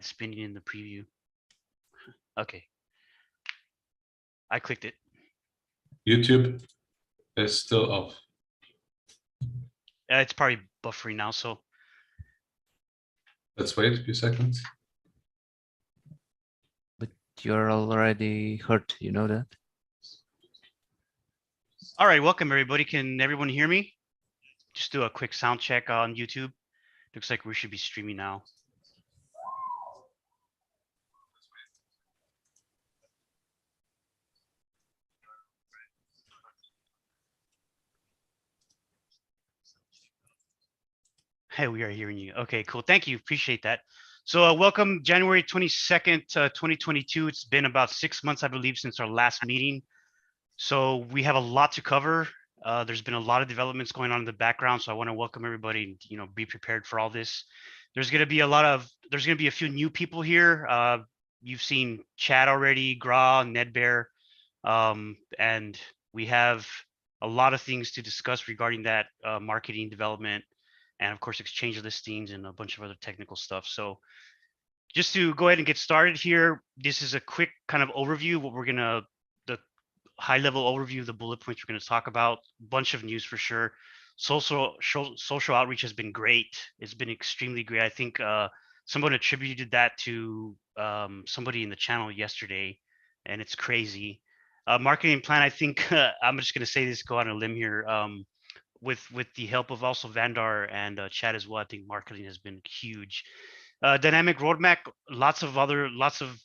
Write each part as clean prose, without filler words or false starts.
spinning in the preview. Okay. I clicked it. YouTube is still off. It's probably buffering now, so. Let's wait a few seconds. But you're already hurt, you know that? All right, welcome everybody. Can everyone hear me? Just do a quick sound check on YouTube. Looks like we should be streaming now. Hey, we are hearing you. Okay, cool. Thank you. Appreciate that. So welcome January 22nd, 2022. It's been about 6 months, I believe, since our last meeting. So we have a lot to cover. There's been a lot of developments going on in the background. So I want to welcome everybody and, be prepared for all this. There's going to be a few new people here. You've seen Chad already, Gra, Nedbear, and we have a lot of things to discuss regarding that marketing development, and of course exchange listings and a bunch of other technical stuff. So just to go ahead and get started here, this is a quick kind of overview. The high level overview of the bullet points we're going to talk about. Bunch of news for sure. Social outreach has been great. It's been extremely great. I think someone attributed that to somebody in the channel yesterday, and it's crazy. Marketing plan, I think I'm just going to say this, go on a limb here. With the help of also Vandar and Chad as well, I think marketing has been huge. Dynamic roadmap, lots of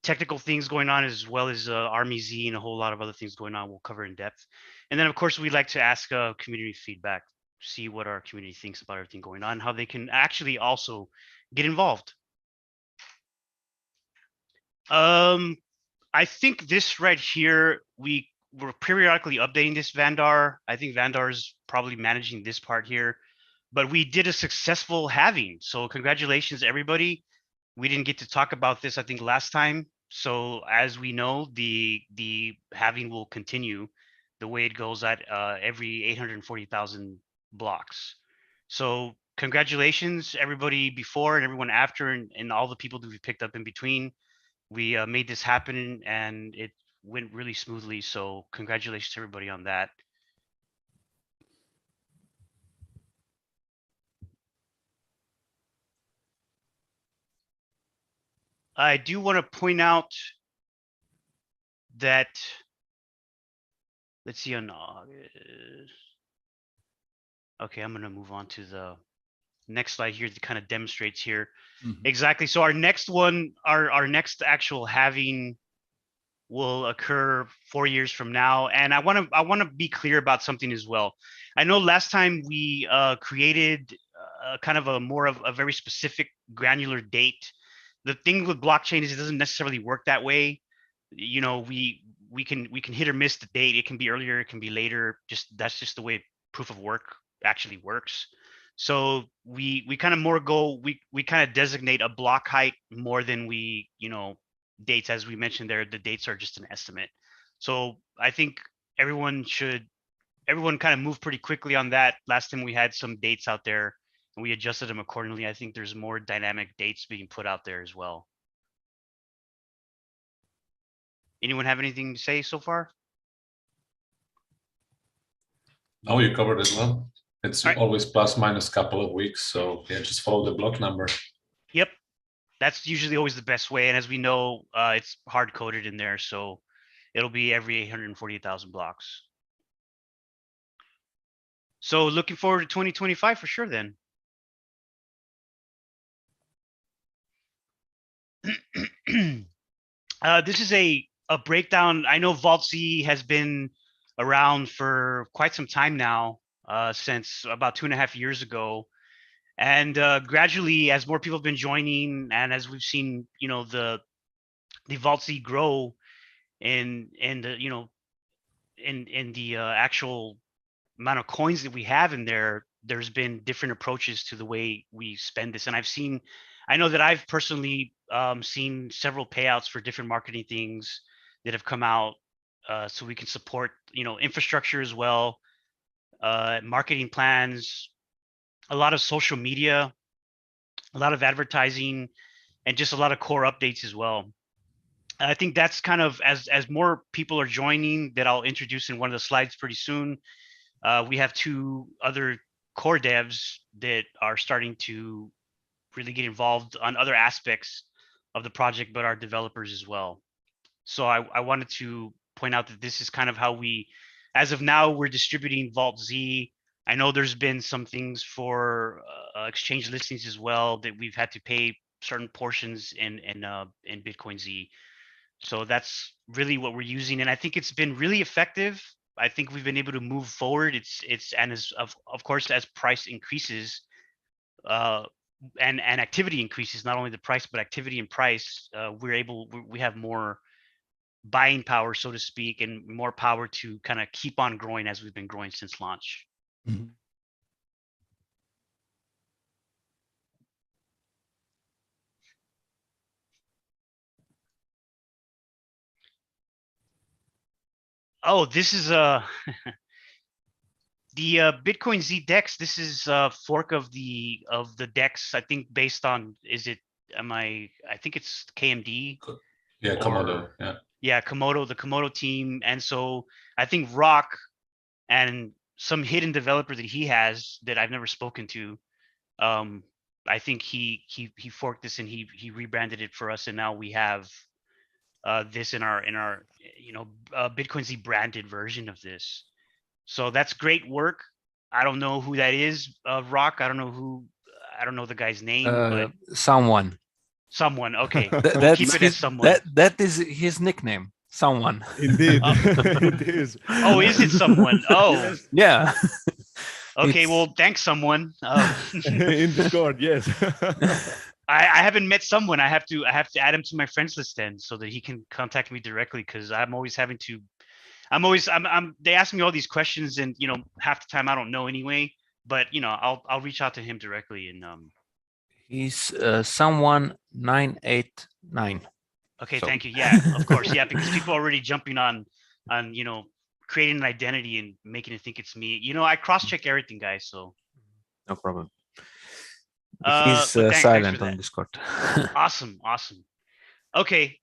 technical things going on, as well as Army Z and a whole lot of other things going on. We'll cover in depth. And then of course we'd like to ask community feedback, see what our community thinks about everything going on, how they can actually also get involved. I think this right here, we're periodically updating this, Vandar. I think Vandar is probably managing this part here, but we did a successful halving. So congratulations, everybody. We didn't get to talk about this, I think, last time. So as we know, the halving will continue the way it goes at every 840,000 blocks. So congratulations, everybody before and everyone after, and all the people that we picked up in between. We made this happen and it went really smoothly. So congratulations to everybody on that. I do want to point out that, let's see on August. Okay, I'm going to move on to the next slide here that kind of demonstrates here. Exactly. So our next one, our next actual halving will occur 4 years from now. And I want to be clear about something as well. I know last time we created kind of a very specific granular date. The thing with blockchain is it doesn't necessarily work that way. We can hit or miss the date. It can be earlier, it can be later. That's just the way proof of work actually works. So we kind of we kind of designate a block height more than we, dates. As we mentioned there, the dates are just an estimate. So I think everyone kind of moved pretty quickly on that. Last time we had some dates out there and we adjusted them accordingly. I think there's more dynamic dates being put out there as well. Anyone have anything to say so far? No, you covered it well. It's right. Always plus minus couple of weeks. So yeah, just follow the block number. Yep. That's usually always the best way. And as we know, it's hard coded in there. So it'll be every 840,000 blocks. So looking forward to 2025 for sure then. This is a breakdown. I know VaultZ has been around for quite some time now, since about 2.5 years ago. And gradually, as more people have been joining, and as we've seen, the VaultZ grow in the in the actual amount of coins that we have in there, there's been different approaches to the way we spend this. And I know that I've personally seen several payouts for different marketing things that have come out, so we can support, infrastructure as well, marketing plans, a lot of social media, a lot of advertising, and just a lot of core updates as well. I think that's kind of as more people are joining that I'll introduce in one of the slides pretty soon. We have 2 other core devs that are starting to really get involved on other aspects of the project, but are developers as well. So I wanted to point out that this is kind of how we, as of now, we're distributing VaultZ. I know there's been some things for exchange listings as well that we've had to pay certain portions in BitcoinZ. So that's really what we're using, and I think it's been really effective. I think we've been able to move forward. It's and as of course as price increases, and activity increases, not only the price but activity and price, we have more buying power, so to speak, and more power to kind of keep on growing as we've been growing since launch. Mhm. Oh, this is the BitcoinZ Decks. This is a fork of the Decks. I think based on I think it's KMD. Yeah, Komodo. Or- Yeah. Yeah, Komodo, the Komodo team. And so I think Rock and some hidden developer that he has that I've never spoken to, I think he forked this and he rebranded it for us, and now we have this in our BitcoinZ branded version of this. So that's great work. I don't know who that is, Rock. I don't know the guy's name, but Someone. someone. Okay, Th- we'll that's keep it his, as someone. that is his nickname. Someone. Indeed, Oh. it is. Oh, is it someone? Oh, Yes. Yeah. okay. It's- Well, thanks, someone. In Discord, yes. I haven't met someone. I have to add him to my friends list then, so that he can contact me directly, because I'm they ask me all these questions, and half the time I don't know anyway. But I'll reach out to him directly, and He's someone 989. okay, So- thank you. Yeah, of course, yeah, because people are already jumping on creating an identity and making it think it's me. I cross-check everything, guys. So No problem. but He's thanks for silent that. on Discord. Awesome. Okay.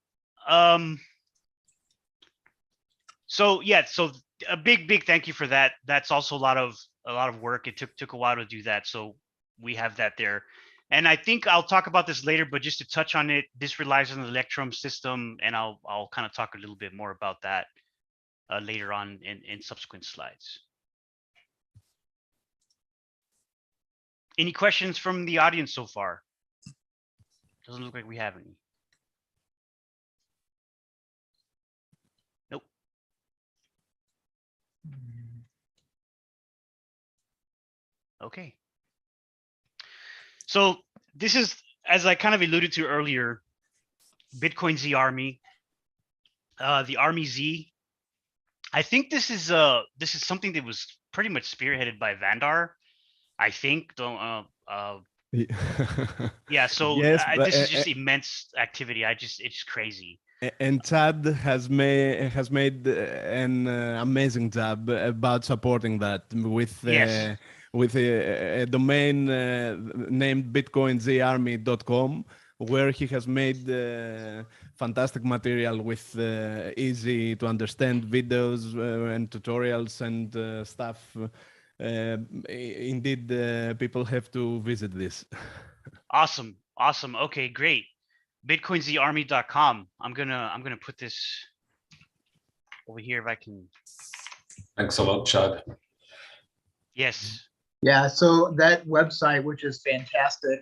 So yeah, so a big thank you for that. That's also a lot of work. It took a while to do that, so we have that there. And I think I'll talk about this later, but just to touch on it, this relies on the Electrum system, and I'll kind of talk a little bit more about that later on in subsequent slides. Any questions from the audience so far? Doesn't look like we have any. Nope. Okay. So this is, as I kind of alluded to earlier, BitcoinZ Army, the Army Z. I think this is something that was pretty much spearheaded by Vandar. I think yeah. So Yes, but, this is just immense activity. It's just crazy. and Chad has made an amazing job about supporting that with Yes. with a domain named BitcoinZArmy.com, where he has made fantastic material with easy to understand videos and tutorials and stuff. Indeed, people have to visit this. Awesome. Okay, great. BitcoinZArmy.com. I'm gonna put this over here if I can. Thanks a lot, Chad. Yes. Yeah, so that website, which is fantastic,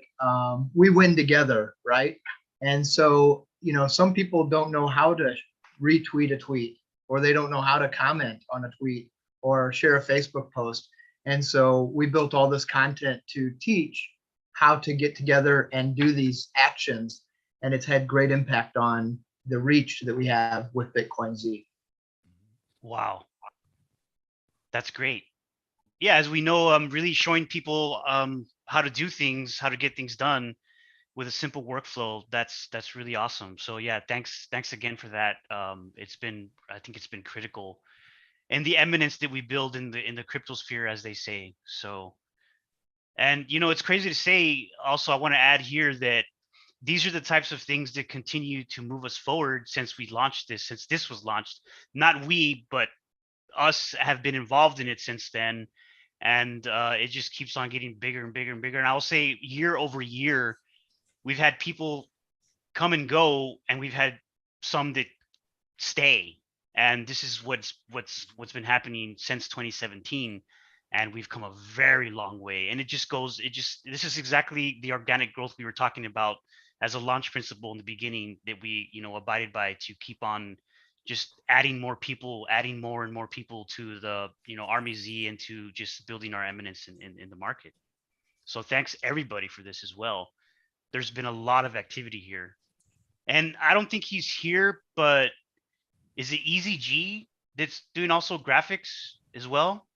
we win together, right? And so, some people don't know how to retweet a tweet, or they don't know how to comment on a tweet or share a Facebook post. And so we built all this content to teach how to get together and do these actions. And it's had great impact on the reach that we have with BitcoinZ. Wow. That's great. Yeah, as we know, I'm really showing people how to do things, how to get things done with a simple workflow. That's really awesome. So yeah, thanks again for that. I think it's been critical, and the eminence that we build in the crypto sphere, as they say. So, and it's crazy to say. Also, I want to add here that these are the types of things that continue to move us forward since we launched this, since this was launched. Not we, but us have been involved in it since then. And it just keeps on getting bigger and bigger and bigger. And I'll say year over year, we've had people come and go, and we've had some that stay. And this is what's been happening since 2017. And we've come a very long way. And this is exactly the organic growth we were talking about as a launch principle in the beginning that we, abided by, to keep on just adding more people, adding more and more people to the, Army Z, and to just building our eminence in the market. So thanks everybody for this as well. There's been a lot of activity here. And I don't think he's here, but is it EZG that's doing also graphics as well?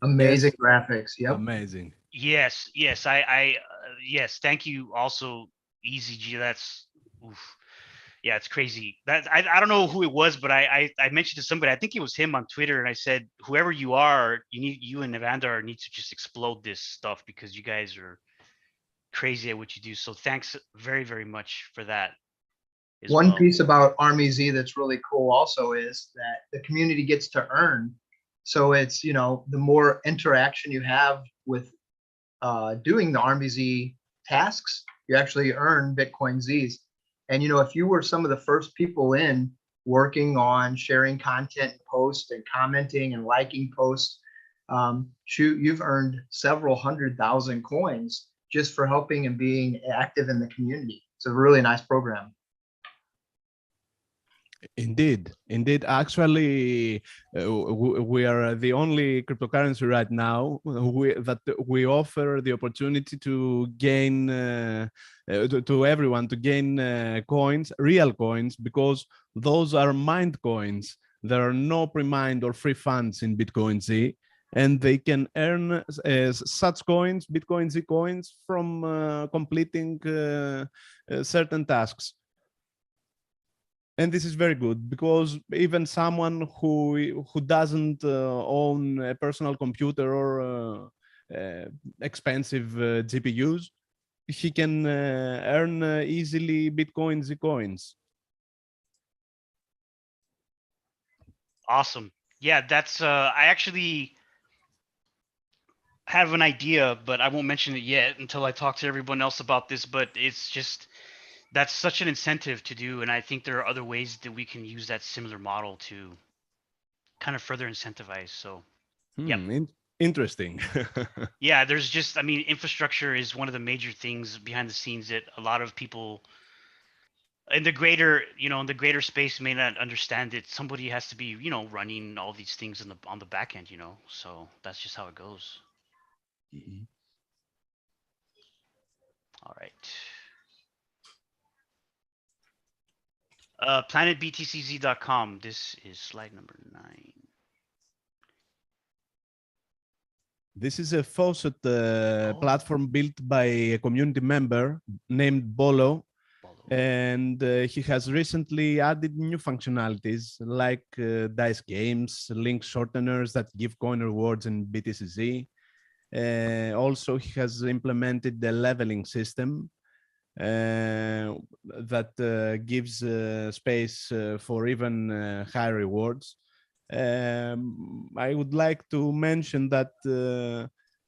Amazing Yes. graphics. Yep. Amazing. Yes. Yes. Yes. Thank you also, EZG. That's, oof. Yeah, it's crazy. That I don't know who it was, but I mentioned to somebody, I think it was him on Twitter, and I said, whoever you are, you and Evander need to just explode this stuff, because you guys are crazy at what you do. So thanks very, very much for that as One well. piece about Army Z that's really cool also is that the community gets to earn. So it's, the more interaction you have with doing the Army Z tasks, you actually earn BitcoinZs. And, if you were some of the first people in working on sharing content posts and commenting and liking posts, shoot, you've earned several 100,000 coins just for helping and being active in the community. It's a really nice program. Indeed. Actually, we are the only cryptocurrency right now that we offer the opportunity to gain to everyone to gain coins, real coins, because those are mined coins. There are no pre-mined or free funds in BitcoinZ, and they can earn such coins, BitcoinZ coins, from completing certain tasks. And this is very good, because even someone who doesn't own a personal computer or expensive GPUs, he can earn easily BitcoinZ coins. Awesome. Yeah, that's I actually have an idea, but I won't mention it yet until I talk to everyone else about this. But it's just, that's such an incentive to do, and I think there are other ways that we can use that similar model to kind of further incentivize. So yep. Interesting. Yeah, there's just, infrastructure is one of the major things behind the scenes that a lot of people in the greater space may not understand. It somebody has to be, running all these things on the back end, so that's just how it goes. All right. PlanetBTCZ.com. This is slide number 9. This is a Faucet platform built by a community member named Bolo. And he has recently added new functionalities like dice games, link shorteners that give coin rewards in BTCZ. Also, he has implemented the leveling system that gives space for even higher rewards. I would like to mention that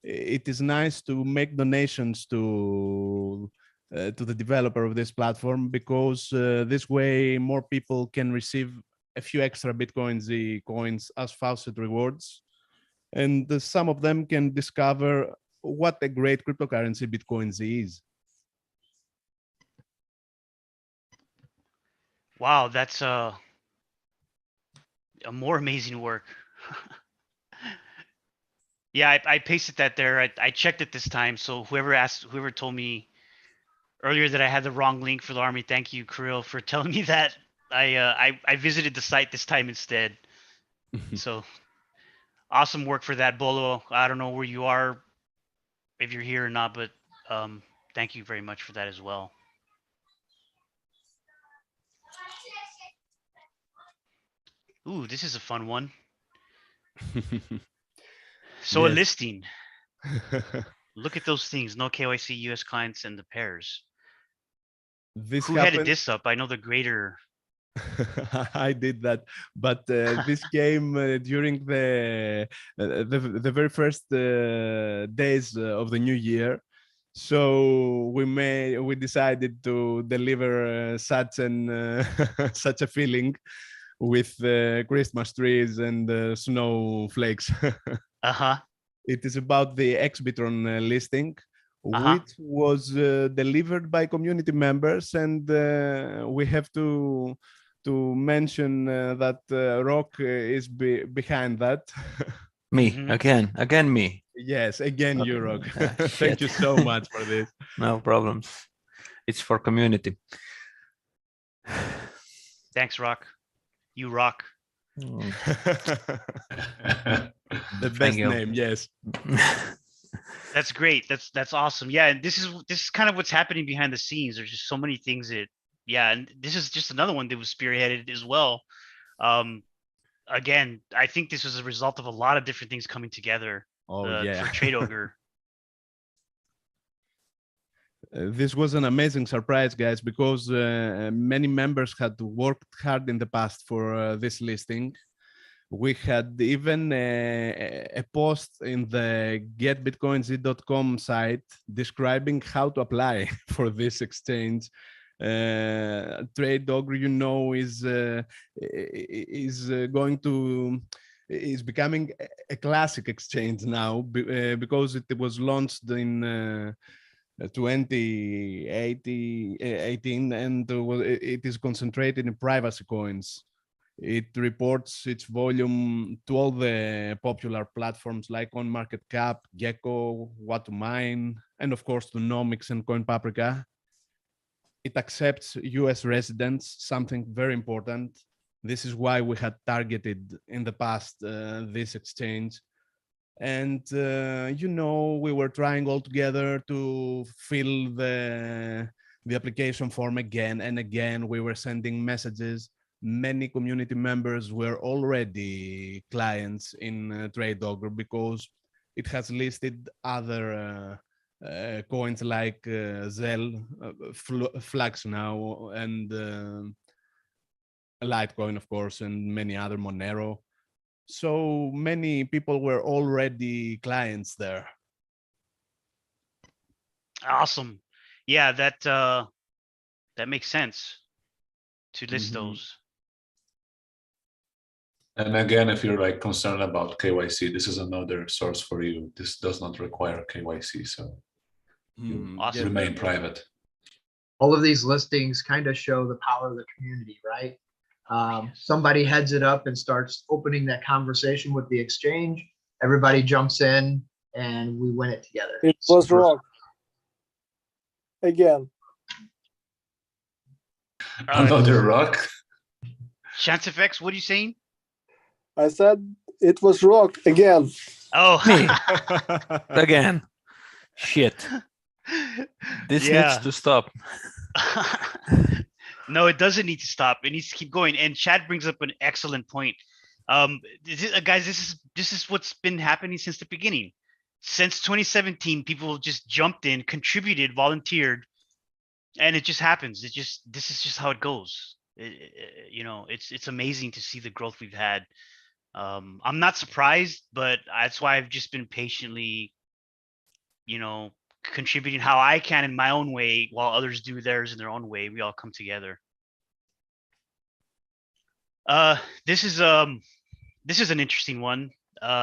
it is nice to make donations to the developer of this platform, because this way more people can receive a few extra BitcoinZ coins as Faucet rewards, and some of them can discover what a great cryptocurrency BitcoinZ is. Wow, that's a more amazing work. Yeah, I pasted that there. I checked it this time, so whoever told me earlier that I had the wrong link for the army, thank you, Kirill, for telling me that. I visited the site this time instead. So awesome work for that, Bolo. I don't know where you are, if you're here or not, but thank you very much for that as well. Ooh, this is a fun one. So Yes. a listing. Look at those things. No KYC, US clients, and the pairs. This Who headed happened. this up? I know the greater. I did that, but this came during the very first days of the new year. So we decided to deliver such an such a feeling with Christmas trees and snowflakes. Uh-huh. It is about the XBT listing, Uh-huh. which was delivered by community members, and we have to mention that Rock is behind that. Me Mhm. again me. Yes, again, you, Rock. Shit. Thank you so much for this. No problems. It's for community. Thanks, Rock. You rock. Mm. The Thank best you. name, yes. That's great. That's awesome. Yeah, and this is kind of what's happening behind the scenes. There's just so many things that, yeah, and this is just another one that was spearheaded as well. Again, I think this was a result of a lot of different things coming together Oh, for yeah. TradeDog. This was an amazing surprise, guys, because many members had worked hard in the past for this listing. We had even a post in the getbitcoinz.com site describing how to apply for this exchange. TradeDog, you know, is becoming a classic exchange now because it was launched in 2018 and it is concentrated in privacy coins. It reports its volume to all the popular platforms like OnMarketCap, Gecko, What to Mine, and of course to Nomics and CoinPaprika. It accepts US residents, something very important. This is why we had targeted in the past this exchange. And, you know, we were trying all together to fill the application form again and again. We were sending messages. Many community members were already clients in TradeDog because it has listed other coins like Zell, Flux now, and Litecoin, of course, and many other, Monero. So many people were already clients there. Awesome. Yeah, that makes sense to list Mhm. those. And again, if you're like concerned about KYC, this is another source for you. This does not require KYC, so you Awesome. remain private. All of these listings kind of show the power of the community, right? Somebody heads it up and starts opening that conversation with the exchange. Everybody jumps in and we win it together. It was wrong. Again. Another rock. ChanceFX, what are you saying? I said it was rock again. Oh, Me again. Shit. This needs to stop. No, it doesn't need to stop. It needs to keep going. And Chad brings up an excellent point. Guys, this is what's been happening since the beginning. Since 2017, people just jumped in, contributed, volunteered, and it just happens. This is just how it goes. You know, it's amazing to see the growth we've had. I'm not surprised, but that's why I've just been patiently, you know, contributing how I can in my own way while others do theirs in their own way. We all come together. This is an interesting one.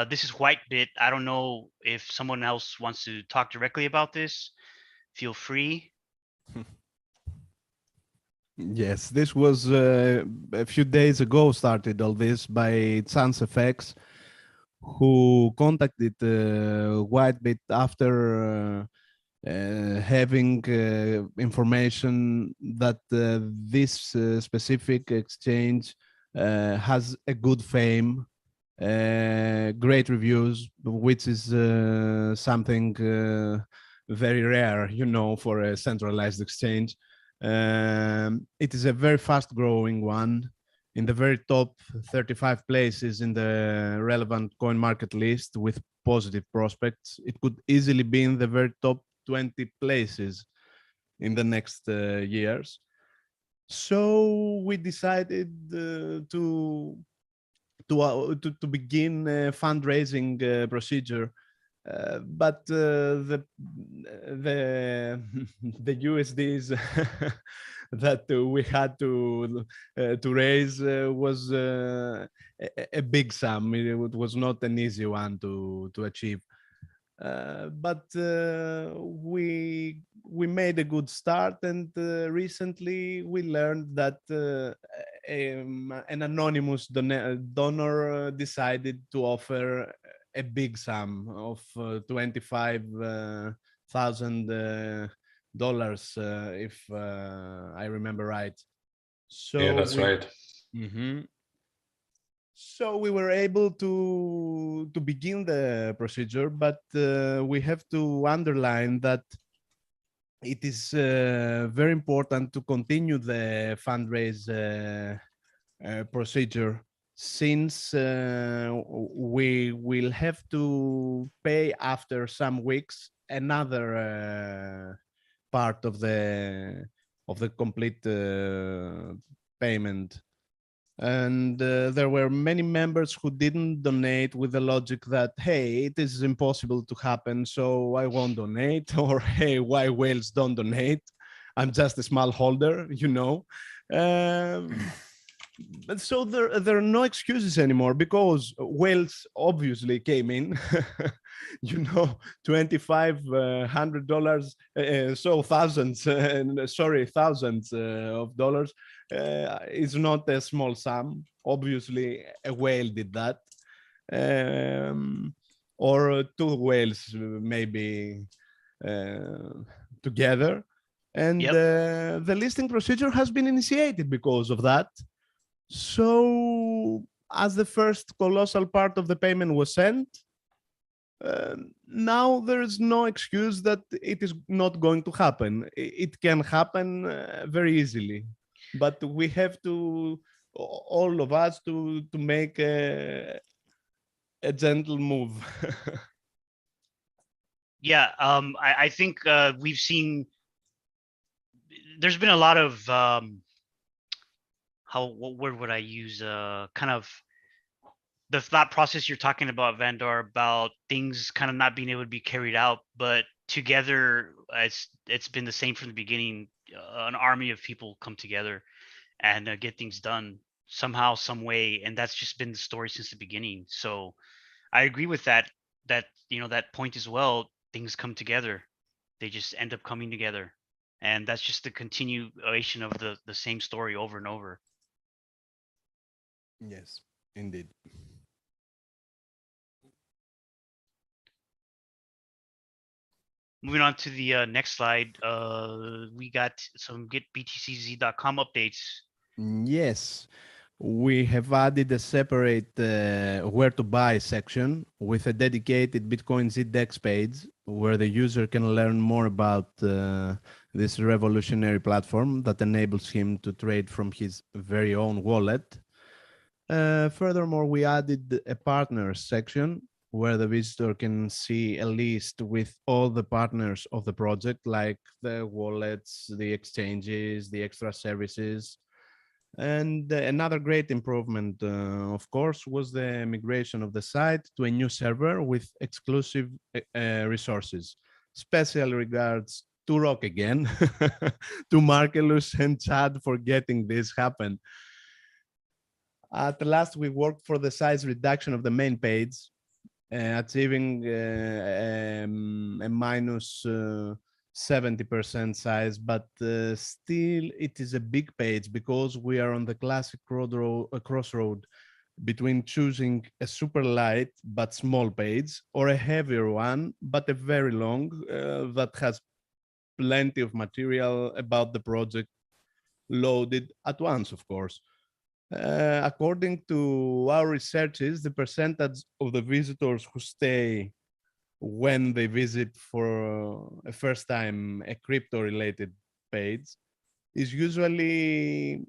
This is WhiteBit. I don't know if someone else wants to talk directly about this. Feel free. Yes, this was a few days ago started all this by ChanceFX, who contacted WhiteBit after having information that this specific exchange has a good fame, great reviews, which is something very rare, you know, for a centralized exchange. It is a very fast growing one, in the very top 35 places in the relevant coin market list with positive prospects. It could easily be in the very top 20 places. in the next years. So we decided to begin a fundraising procedure, but the the USDs that we had to raise was a big sum. It was not an easy one to achieve. But we made a good start, and recently we learned that an anonymous donor decided to offer a big sum of $25,000, if I remember right. So Yeah, that's right. Mhm. So we were able to begin the procedure, but we have to underline that it is very important to continue the fundraise procedure, since we will have to pay after some weeks another part of the complete payment. And there were many members who didn't donate with the logic that, hey, it is impossible to happen, so I won't donate, or hey, why whales don't donate? I'm just a small holder, you know. But so there are no excuses anymore, because whales obviously came in, you know, $2,500, so thousands of dollars is not a small sum. Obviously, a whale did that, or two whales maybe together. And the listing procedure has been initiated because of that. So as the first colossal part of the payment was sent, now there is no excuse that it is not going to happen. It can happen very easily, but we have to, all of us, to make a gentle move. Yeah, I think we've seen there's been a lot of what word would I use? Kind of the thought process you're talking about, Vandor, about things kind of not being able to be carried out, but together it's been the same from the beginning. An army of people come together and get things done somehow, some way, and that's just been the story since the beginning. So I agree with that that point as well. Things come together, they just end up coming together, and that's just the continuation of the same story over and over. Yes, indeed. Moving on to the next slide, we got some BTCZ.com updates. Yes, we have added a separate where to buy section with a dedicated BitcoinZ Decks page where the user can learn more about this revolutionary platform that enables him to trade from his very own wallet. Furthermore, we added a partners section where the visitor can see a list with all the partners of the project, like the wallets, the exchanges, the extra services. And another great improvement, of course, was the migration of the site to a new server with exclusive resources. Special regards to Rock again, to Markelus and Chad for getting this happen. At last, we worked for the size reduction of the main page, achieving a minus 70% size, but still it is a big page because we are on the classic crossroad between choosing a super light but small page or a heavier one but a very long that has plenty of material about the project loaded at once, of course. According to our researches, the percentage of the visitors who stay when they visit for a first time a crypto related page is usually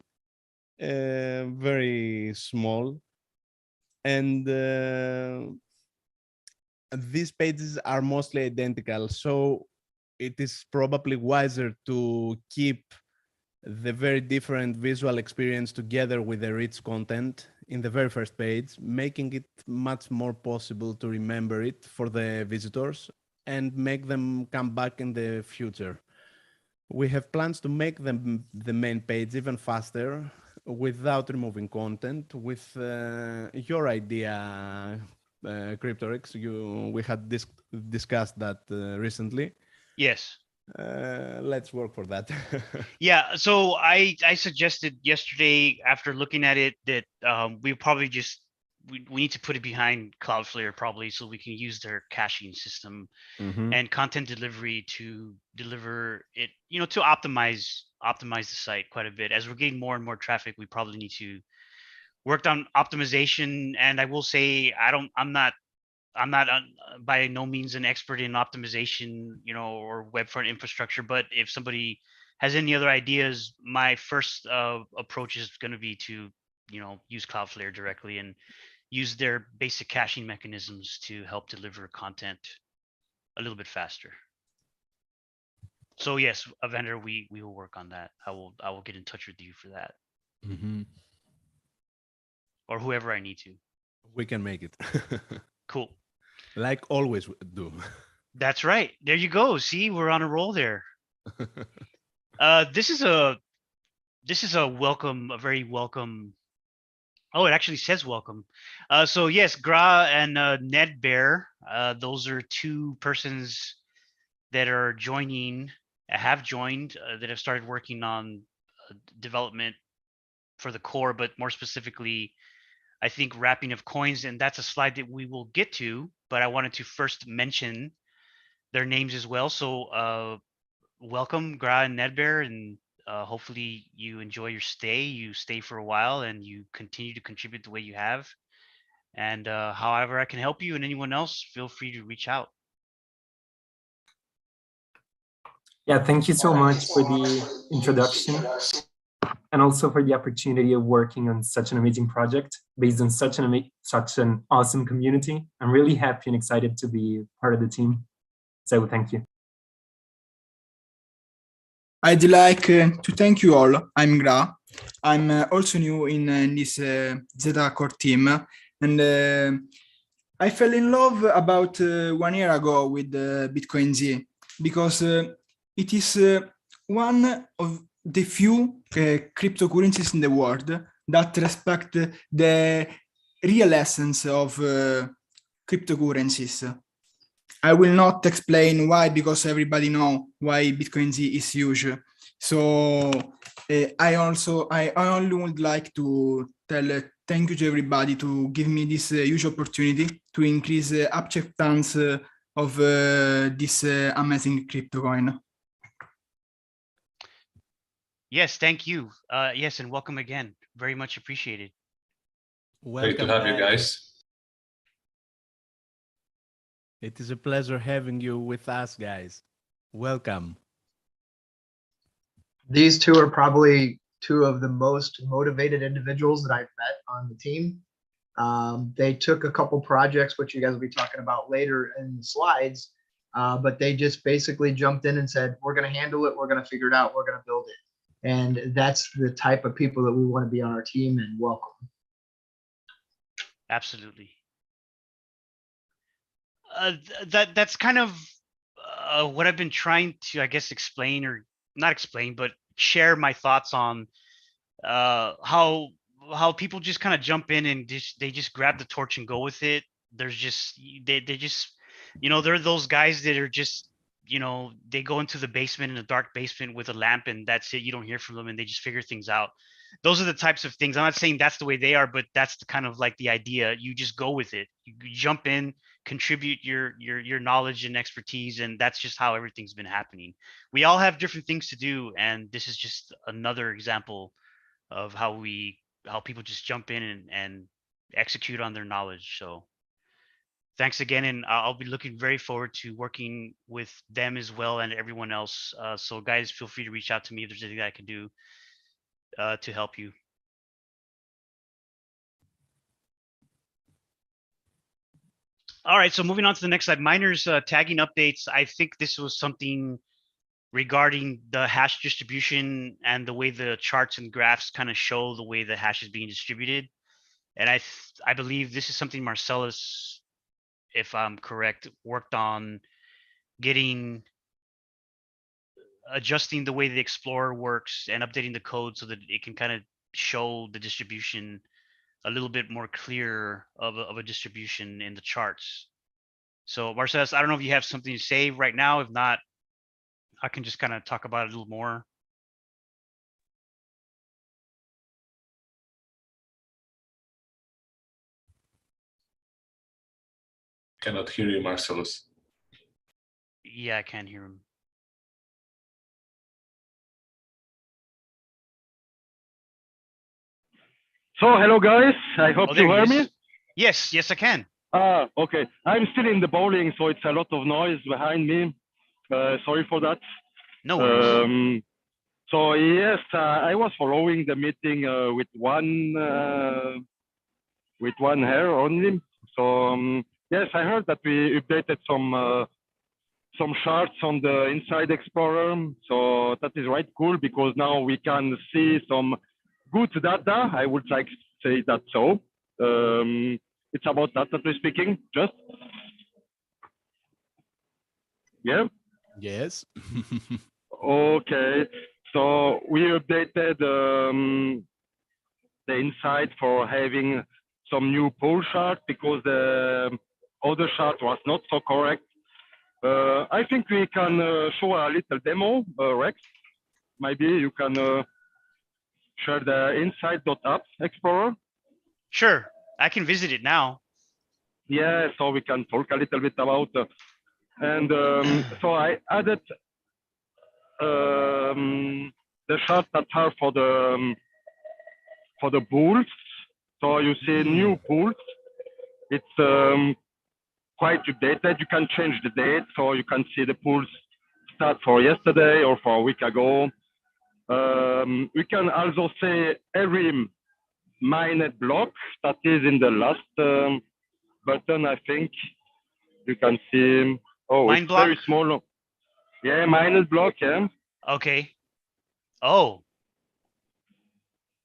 very small, and these pages are mostly identical. So it is probably wiser to keep the very different visual experience together with the rich content in the very first page, making it much more possible to remember it for the visitors and make them come back in the future. We have plans to make them the main page even faster without removing content. With your idea, Cryptorix, we had discussed that recently. Yes. Let's work for that. Yeah, so I suggested yesterday after looking at it that we probably just we need to put it behind Cloudflare probably so we can use their caching system and content delivery to deliver it, to optimize the site quite a bit. As we're getting more and more traffic, we probably need to work on optimization. And I will say I'm not by no means an expert in optimization, or web front infrastructure. But if somebody has any other ideas, my first approach is going to be to, use Cloudflare directly and use their basic caching mechanisms to help deliver content a little bit faster. So yes, a vendor, we will work on that. I will get in touch with you for that, or whoever I need to. We can make it. Cool. Like always do. That's right. There you go. See, we're on a roll there. This is a welcome, a very welcome. Oh, it actually says welcome. So yes, Gra and Ned Bear, those are two persons that are have joined, that have started working on development for the core, but more specifically, I think wrapping of coins, and that's a slide that we will get to, but I wanted to first mention their names as well. So welcome, Gra and Nedbear, and hopefully you enjoy your stay. You stay for a while and you continue to contribute the way you have. And however I can help you and anyone else, feel free to reach out. Yeah, thank you so much for the introduction and also for the opportunity of working on such an amazing project based on such an awesome community. I'm really happy and excited to be part of the team. So thank you. I'd like to thank you all. I'm Gra. I'm also new in this Zeta core team, and I fell in love about 1 year ago with BitcoinZ because it is one of the few cryptocurrencies in the world that respect the real essence of cryptocurrencies. I will not explain why, because everybody know why BitcoinZ is huge. So I only would like to tell thank you to everybody to give me this huge opportunity to increase acceptance of this amazing crypto coin. Yes, thank you. Yes, and welcome again. Very much appreciated. Great to have you guys. It is a pleasure having you with us, guys. Welcome. These two are probably two of the most motivated individuals that I've met on the team. They took a couple projects, which you guys will be talking about later in the slides, but they just basically jumped in and said, we're going to handle it. We're going to figure it out. We're going to build it. And that's the type of people that we want to be on our team, and welcome. Absolutely. That's kind of what I've been trying to, I guess, explain, or not explain, but share my thoughts on how people just kind of jump in and they just grab the torch and go with it. There's just they just, they're those guys that are just, they go into the basement, in a dark basement with a lamp, and that's it. You don't hear from them, and they just figure things out. Those are the types of things. I'm not saying that's the way they are, but that's the kind of like the idea. You just go with it. You jump in, contribute your knowledge and expertise, and that's just how everything's been happening. We all have different things to do, and this is just another example of how people just jump in and execute on their knowledge. So thanks again, and I'll be looking very forward to working with them as well and everyone else. So guys, feel free to reach out to me if there's anything I can do to help you. All right, so moving on to the next slide, miners tagging updates. I think this was something regarding the hash distribution and the way the charts and graphs kind of show the way the hash is being distributed. And I believe this is something Marcellus, if I'm correct, worked on adjusting the way the Explorer works and updating the code so that it can kind of show the distribution a little bit more clear of a distribution in the charts. So Marcellus, I don't know if you have something to say right now. If not, I can just kind of talk about it a little more. Cannot hear you, Marcellus. Yeah, I can't hear him. So, hello guys. I hope there you he hear is. me. Yes, I can. Okay. I'm still in the bowling, so it's a lot of noise behind me. Sorry for that. No worries. So yes, I was following the meeting with one hair only. So yes, I heard that we updated some charts on the Inside Explorer. So that is right cool because now we can see some good data. I would like to say that so. It's about data we're speaking, just. Yeah. Yes. Okay. So we updated the Inside for having some new pool chart because the other chart was not so correct. I think we can show a little demo, Rex. Maybe you can share the Inside.app Explorer. Sure, I can visit it now. Yeah, so we can talk a little bit about. So I added the charts that are for the pools. So you see new pools. It's quite updated. You can change the date, so you can see the pools start for yesterday or for a week ago. We can also see every mined block that is in the last button. I think you can see. Oh, Mine it's block? very small. Yeah, mined block. Yeah. Okay. Oh,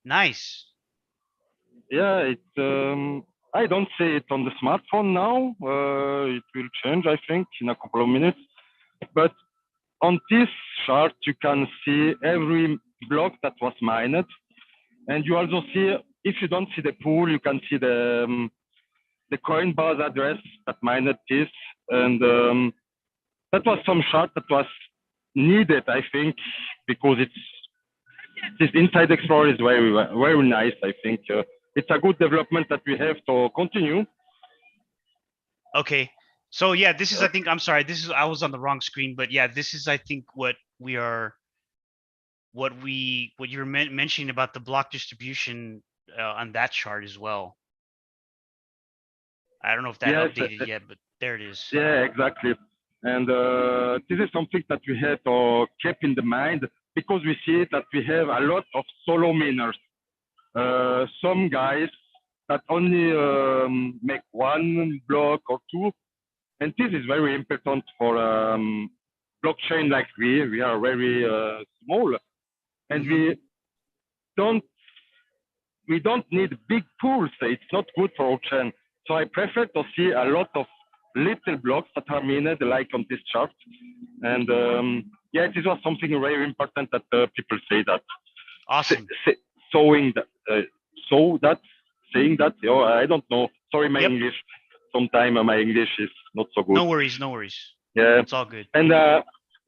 nice. Yeah, it's. I don't see it on the smartphone now. It will change, I think, in a couple of minutes. But on this chart, you can see every block that was mined, and you also see. If you don't see the pool, you can see the Coinbase address that mined this, and that was some chart that was needed, I think, because this Inside Explorer is very nice. I think it's a good development that we have to continue. Okay. So yeah, this is, I think, I'm sorry, I was on the wrong screen, but yeah, this is, I think, what you're mentioning about the block distribution on that chart as well. I don't know if that updated yet, but there it is. Yeah, exactly. And this is something that we have to keep in the mind because we see that we have a lot of solo miners. Some guys that only make one block or two. And this is very important for blockchain like we are very small. And we don't need big pools. It's not good for our chain. So I prefer to see a lot of little blocks that are mined like on this chart. And yeah, this was something very important that people say that. Awesome. Saying that, oh, I don't know. Sorry, my English. Sometimes my English is not so good. No worries, no worries. Yeah. It's all good. And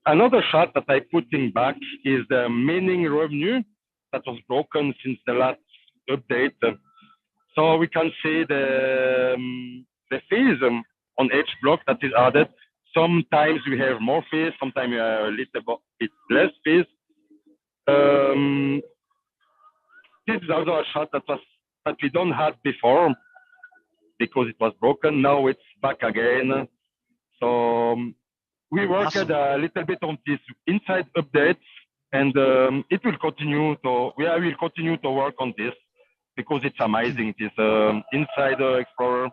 another chart that I put in back is the mining revenue that was broken since the last update. So we can see the fees on each block that is added. Sometimes we have more fees, sometimes we have a little bit less fees. This is also a chart that we don't have before because it was broken. Now it's back again. So we worked a little bit on this Inside updates, and it will continue to. I will continue to work on this because it's amazing. This Inside Explorer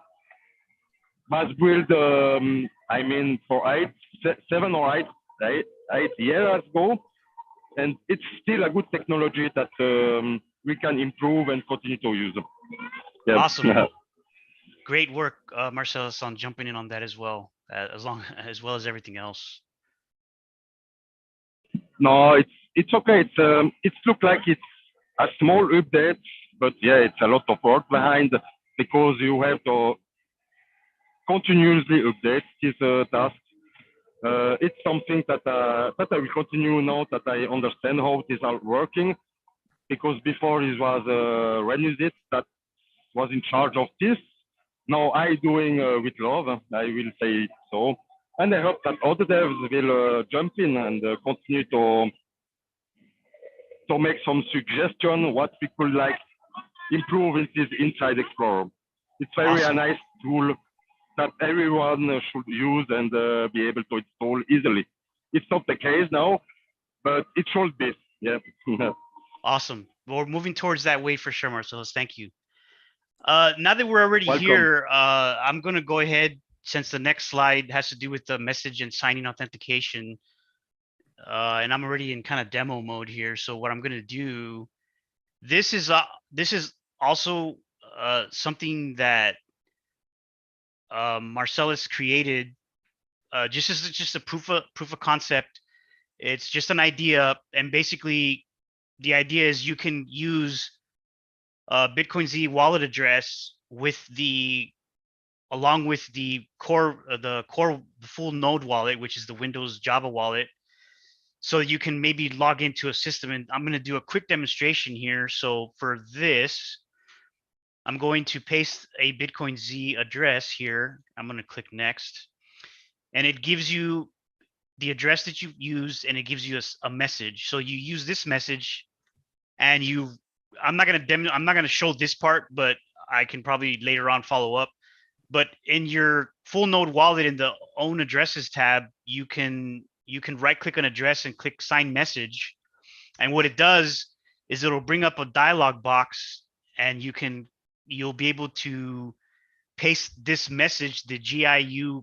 was built. I mean, for 7 or years ago, and it's still a good technology that we can improve and continue to use. Yeah. Awesome. Great work, Marcellus, on jumping in on that as well, as well as everything else. No, it's okay. It's look like it's a small update, but yeah, it's a lot of work behind because you have to continuously update this task. It's something that I will continue now that I understand how it is all working, because before it was Renuzit that was in charge of this. Now I doing with love, I will say so. And I hope that other devs will jump in and continue to make some suggestion what we could like improve in this Inside Explorer. It's very Awesome. a nice tool that everyone should use and be able to install easily. It's not the case now, but it should be. Yeah. Awesome. Well, we're moving towards that way for sure, Marcellus. Thank you. Now that we're already Welcome. here, I'm going to go ahead, since the next slide has to do with the message and signing authentication. And I'm already in kind of demo mode here. So what I'm going to do, this is also something that Marcellus created, just a proof of concept. It's just an idea, and basically the idea is you can use BitcoinZ wallet address along with the full node wallet, which is the Windows Java wallet. So you can maybe log into a system, and I'm going to do a quick demonstration here. So for this, I'm going to paste a BitcoinZ address here. I'm going to click next, and it gives you the address that you've used, and it gives you a message. So you use this message, and I'm not going to show this part, but I can probably later on follow up. But in your full node wallet, in the own addresses tab, you can right click an address and click sign message. And what it does is it'll bring up a dialog box, and you'll be able to paste this message, the GIU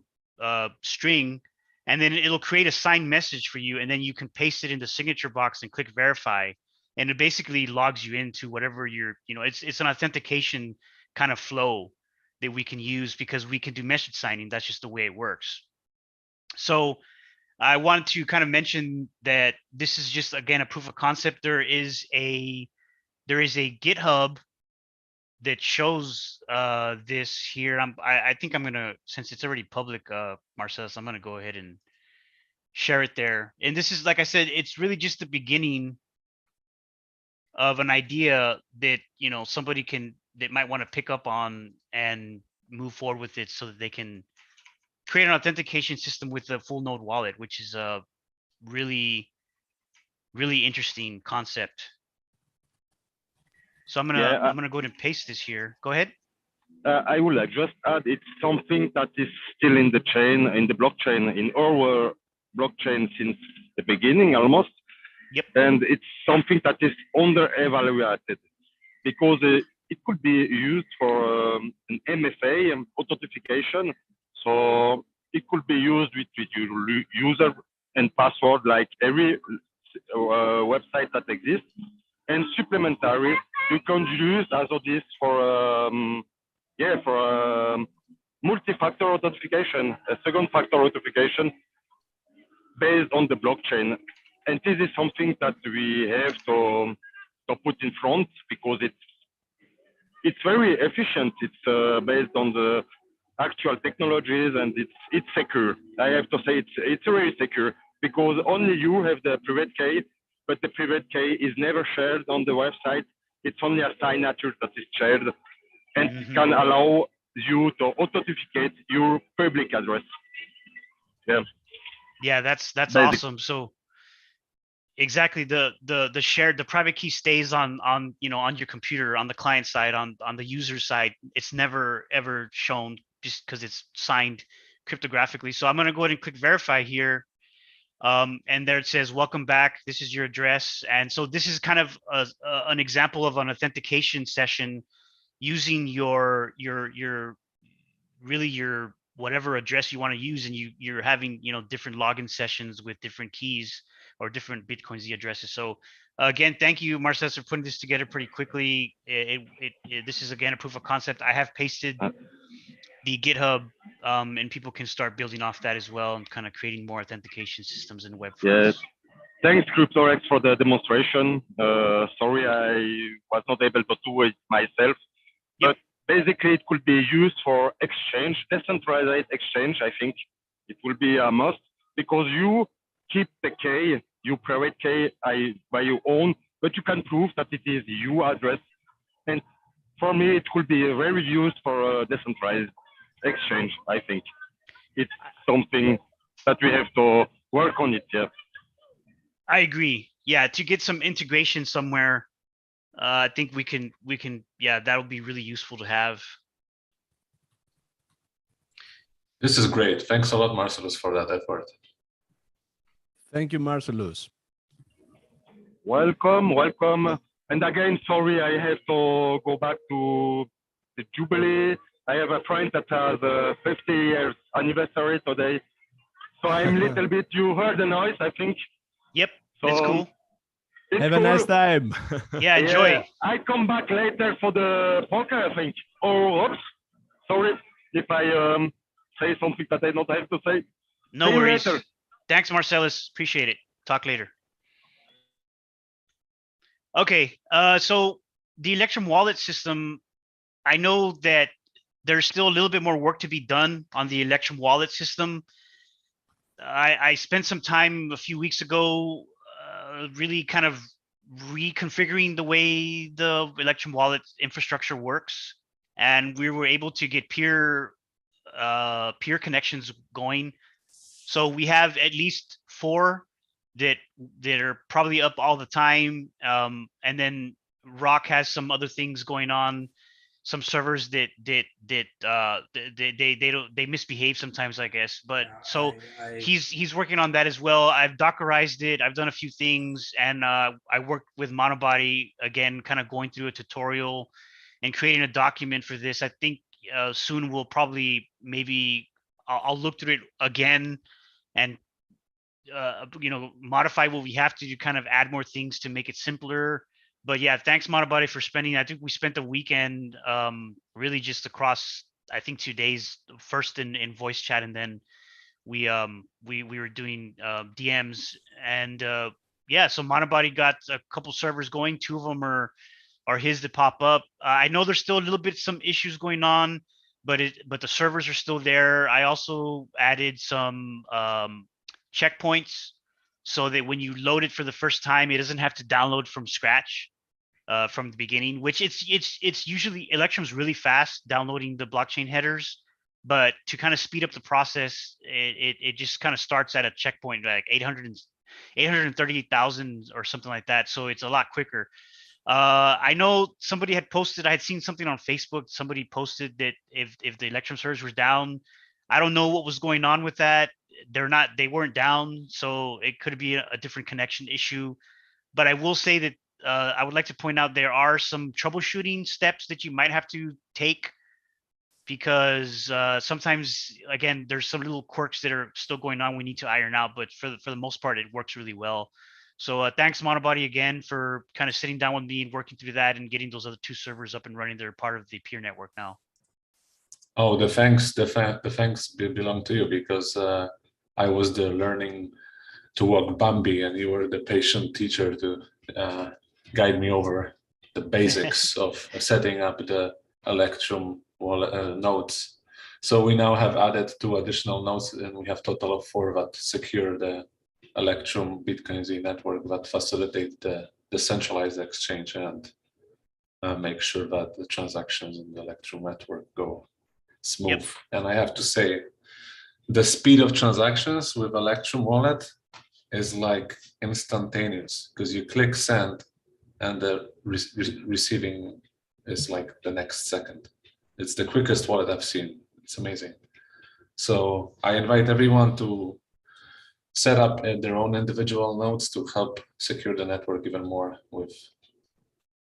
string, and then it'll create a signed message for you. And then you can paste it in the signature box and click verify. And it basically logs you into whatever it's an authentication kind of flow that we can use, because we can do message signing. That's just the way it works. So I wanted to kind of mention that this is just, again, a proof of concept. There is a GitHub that shows this here. I think I'm gonna, since it's already public, Marcellus, I'm gonna go ahead and share it there. And this is, like I said, it's really just the beginning of an idea that somebody that might want to pick up on and move forward with it, so that they can create an authentication system with a full node wallet, which is a really, really interesting concept. So I'm gonna go ahead and paste this here. Go ahead. I will just add, it's something that is still in the chain, in the blockchain, in our blockchain since the beginning almost. Yep. And it's something that is under-evaluated, because it could be used for an MFA, authentication. So it could be used with your user and password, like every website that exists. And supplementary, you can use also this for multi-factor authentication, a second factor authentication based on the blockchain. And this is something that we have to put in front, because it's very efficient. It's based on the actual technologies, and it's secure. I have to say it's very secure, because only you have the private key, but the private key is never shared on the website. It's only a signature that is shared, and it can allow you to authenticate your public address. Yeah. Yeah, that's awesome. So exactly, the private key stays on your computer, on the client side, on the user side. It's never ever shown, just because it's signed cryptographically. So I'm going to go ahead and click verify here. And there it says, welcome back. This is your address. And so this is kind of an example of an authentication session using your whatever address you want to use, and you're having, you know, different login sessions with different keys or different BitcoinZ addresses. So again, thank you, Marcel, for putting this together pretty quickly. This is again a proof of concept. I have pasted the GitHub, and people can start building off that as well and kind of creating more authentication systems in web Yes. forms. Thanks, CryptoRex, for the demonstration. Sorry, I was not able to do it myself. But basically, it could be used for exchange, decentralized exchange. I think it will be a must, because you keep the key, your private key by your own, but you can prove that it is your address. And for me, it could be very used for a decentralized exchange. I think it's something that we have to work on it. Yeah. I agree. Yeah, to get some integration somewhere, I think we can. Yeah, that would be really useful to have. This is great. Thanks a lot, Marcellus, for that effort. Thank you, Marcellus. Welcome, welcome. And again, sorry, I have to go back to the Jubilee. I have a friend that has a 50 years anniversary today. So I'm a little bit, you heard the noise, I think. Yep, So it's cool. it's Have a cool. nice time. Yeah, enjoy. Yeah, I come back later for the poker, I think. Oh, oops. Sorry if I say something that I don't have to say. No See you worries. later. Thanks, Marcellus. Appreciate it. Talk later. Okay, so the Electrum Wallet system, I know that there's still a little bit more work to be done on the Electrum Wallet system. I spent some time a few weeks ago really kind of reconfiguring the way the Electrum Wallet infrastructure works, and we were able to get peer connections going. So we have at least 4 that are probably up all the time, and then Rock has some other things going on, some servers that they misbehave sometimes, I guess. But so he's working on that as well. I've Dockerized it. I've done a few things, and I worked with Monobody again, kind of going through a tutorial and creating a document for this. I think soon we'll probably maybe I'll look through it again and you know, modify what we have to kind of add more things to make it simpler. But yeah, thanks Monobody for spending. I think we spent the weekend really just across, I think 2 days, first in voice chat, and then we were doing DMs, and yeah, so Monobody got a couple servers going. 2 of them are his that pop up. I know there's still a little bit some issues going on, but the servers are still there. I also added some checkpoints so that when you load it for the first time, it doesn't have to download from scratch from the beginning, which it's usually Electrum's really fast downloading the blockchain headers, but to kind of speed up the process, it just kind of starts at a checkpoint like 838,000 or something like that. So it's a lot quicker. I know somebody had posted, I had seen something on Facebook. Somebody posted that if the Electrum servers were down, I don't know what was going on with that. They weren't down. So it could be a different connection issue. But I will say that I would like to point out there are some troubleshooting steps that you might have to take, because sometimes, again, there's some little quirks that are still going on we need to iron out. But for the most part, it works really well. So thanks Monobody again for kind of sitting down with me and working through that and getting those other 2 servers up and running. They're part of the peer network now. Oh, the thanks belong to you, because I was the learning to walk Bambi, and you were the patient teacher to guide me over the basics of setting up the Electrum wallet nodes. So we now have added 2 additional nodes, and we have total of 4 that secure the Electrum BitcoinZ network, that facilitate the decentralized exchange and make sure that the transactions in the Electrum network go smooth. Yep. And I have to say, the speed of transactions with Electrum wallet is like instantaneous, because you click send and the receiving is like the next second. It's the quickest wallet I've seen. It's amazing. So I invite everyone to set up their own individual nodes to help secure the network even more with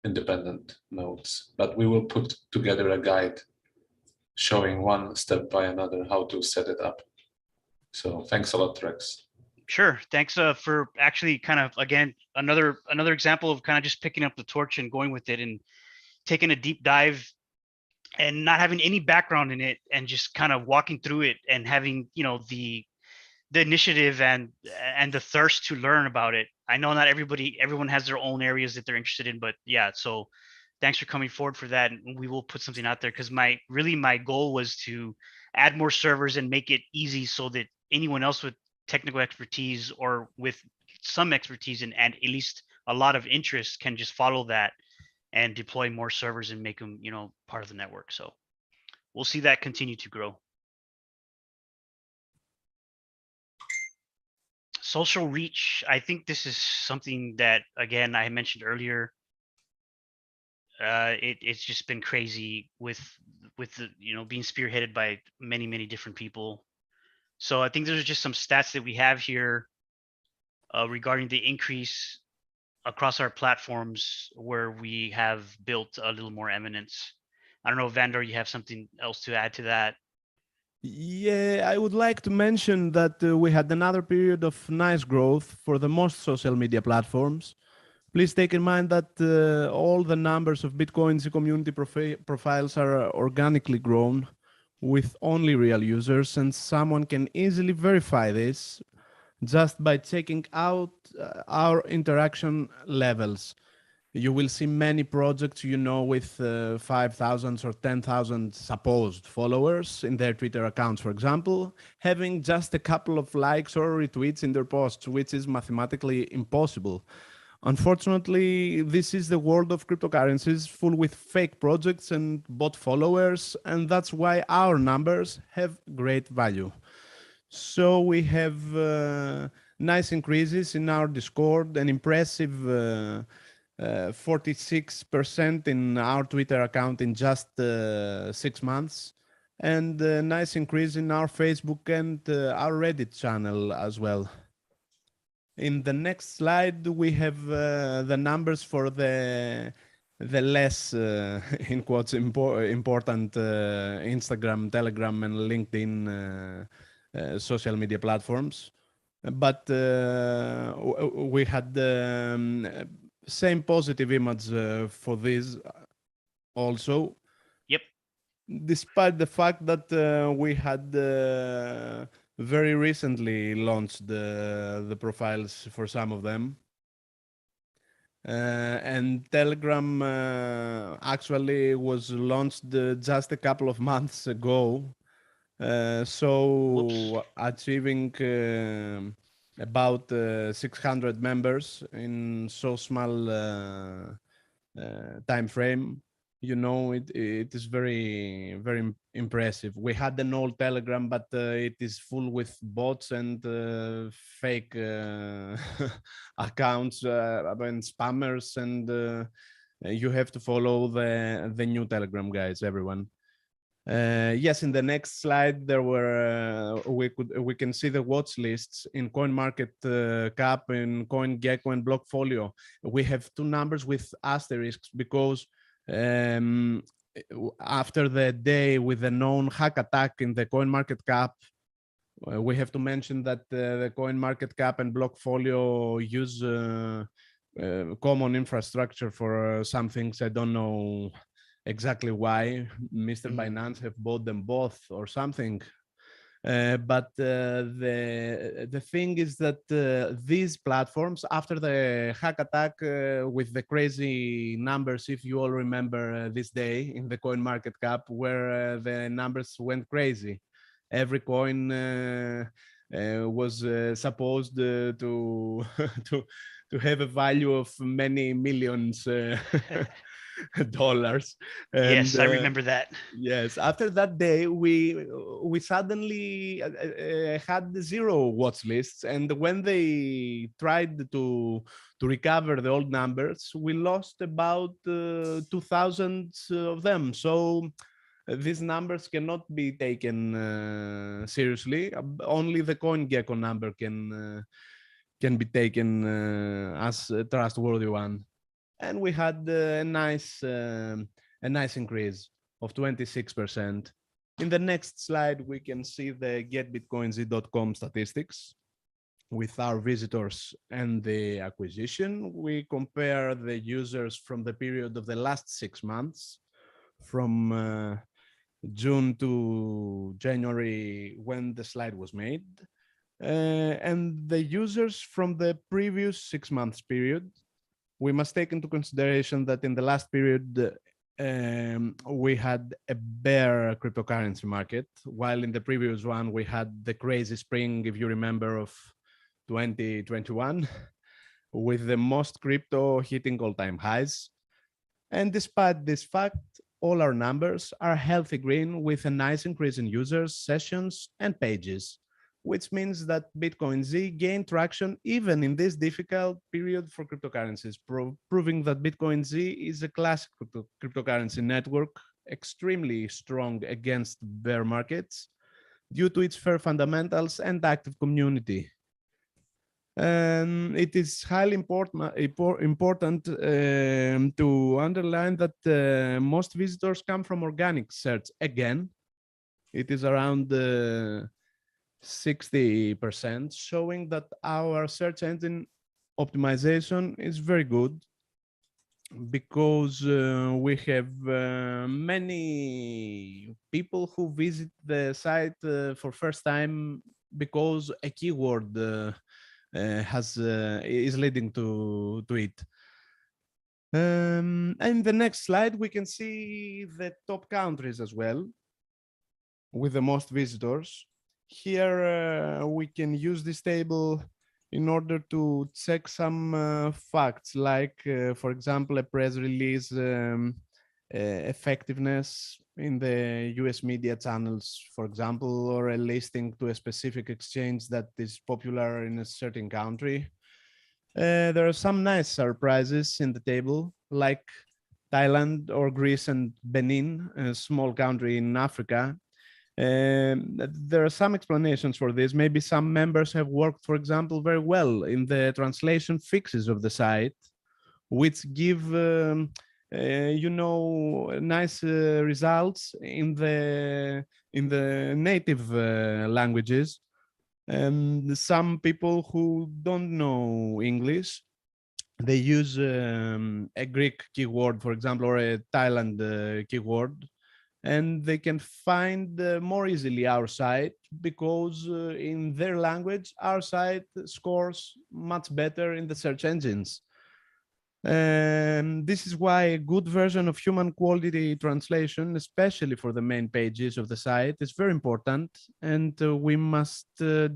independent nodes. But we will put together a guide showing one step by another how to set it up. So thanks a lot, Rex. Sure. Thanks for actually kind of, again, another example of kind of just picking up the torch and going with it and taking a deep dive and not having any background in it and just kind of walking through it and having, you know, the initiative and the thirst to learn about it. I know not everyone has their own areas that they're interested in, but yeah, so thanks for coming forward for that. And we will put something out there because my goal was to add more servers and make it easy so that anyone else with technical expertise or with some expertise and at least a lot of interest can just follow that and deploy more servers and make them, you know, part of the network. So we'll see that continue to grow. Social reach. I think this is something that, again, I mentioned earlier. It's just been crazy with the, you know, being spearheaded by many different people. So I think there's just some stats that we have here regarding the increase across our platforms where we have built a little more eminence. I don't know, Vandor, you have something else to add to that? Yeah, I would like to mention that we had another period of nice growth for the most social media platforms. Please take in mind that all the numbers of BitcoinZ community profiles are organically grown with only real users, and someone can easily verify this just by checking out our interaction levels. You will see many projects, you know, with 5,000 or 10,000 supposed followers in their Twitter accounts, for example, having just a couple of likes or retweets in their posts, which is mathematically impossible. Unfortunately, this is the world of cryptocurrencies, full with fake projects and bot followers, and that's why our numbers have great value. So we have nice increases in our Discord, an impressive 46% in our Twitter account in just 6 months, and a nice increase in our Facebook and our Reddit channel as well. In the next slide, we have the numbers for the less, in quotes, important Instagram, Telegram, and LinkedIn social media platforms. But we had the same positive image for this also. Yep. Despite the fact that we had very recently launched the profiles for some of them. And Telegram actually was launched just a couple of months ago. So achieving about 600 members in so small time frame, you know, it is very impressive. We had an old Telegram, but it is full with bots and fake accounts and spammers, and you have to follow the new Telegram, guys, everyone. Yes, in the next slide, there were we can see the watch lists in CoinMarketCap, in CoinGecko, and Blockfolio. We have two numbers with asterisks because after the day with the known hack attack in the CoinMarketCap, we have to mention that the CoinMarketCap and Blockfolio use common infrastructure for some things. I don't know exactly why. Mr. Binance have bought them both or something. But the thing is that these platforms, after the hack attack with the crazy numbers, if you all remember this day in the CoinMarketCap, where the numbers went crazy, every coin was supposed to to have a value of many millions dollars. And, yes, I remember that. Yes, after that day, we suddenly had 0 watch lists, and when they tried to recover the old numbers, we lost about 2,000 of them. So these numbers cannot be taken seriously. Only the CoinGecko number can be taken as a trustworthy one. And we had a nice increase of 26%. In the next slide, we can see the getbitcoinz.com statistics with our visitors and the acquisition. We compare the users from the period of the last 6 months, from June to January when the slide was made, and the users from the previous 6 months period. We must take into consideration that in the last period, we had a bear cryptocurrency market, while in the previous one, we had the crazy spring, if you remember, of 2021, with the most crypto hitting all-time highs. And despite this fact, all our numbers are healthy green with a nice increase in users, sessions, and pages, which means that BitcoinZ gained traction even in this difficult period for cryptocurrencies, proving that BitcoinZ is a classic cryptocurrency network, extremely strong against bear markets due to its fair fundamentals and active community. It is highly important to underline that most visitors come from organic search. Again, it is around 60%, showing that our search engine optimization is very good, because we have many people who visit the site for first time because a keyword is leading to it. And the next slide, we can see the top countries as well, with the most visitors. Here we can use this table in order to check some facts, like, for example, a press release effectiveness in the US media channels, for example, or a listing to a specific exchange that is popular in a certain country. There are some nice surprises in the table, like Thailand or Greece and Benin, a small country in Africa. There are some explanations for this. Maybe some members have worked, for example, very well in the translation fixes of the site, which give nice results in the native languages. And some people who don't know English, they use a Greek keyword, for example, or a Thailand keyword, and they can find more easily our site, because in their language, our site scores much better in the search engines. This is why a good version of human quality translation, especially for the main pages of the site, is very important. And we must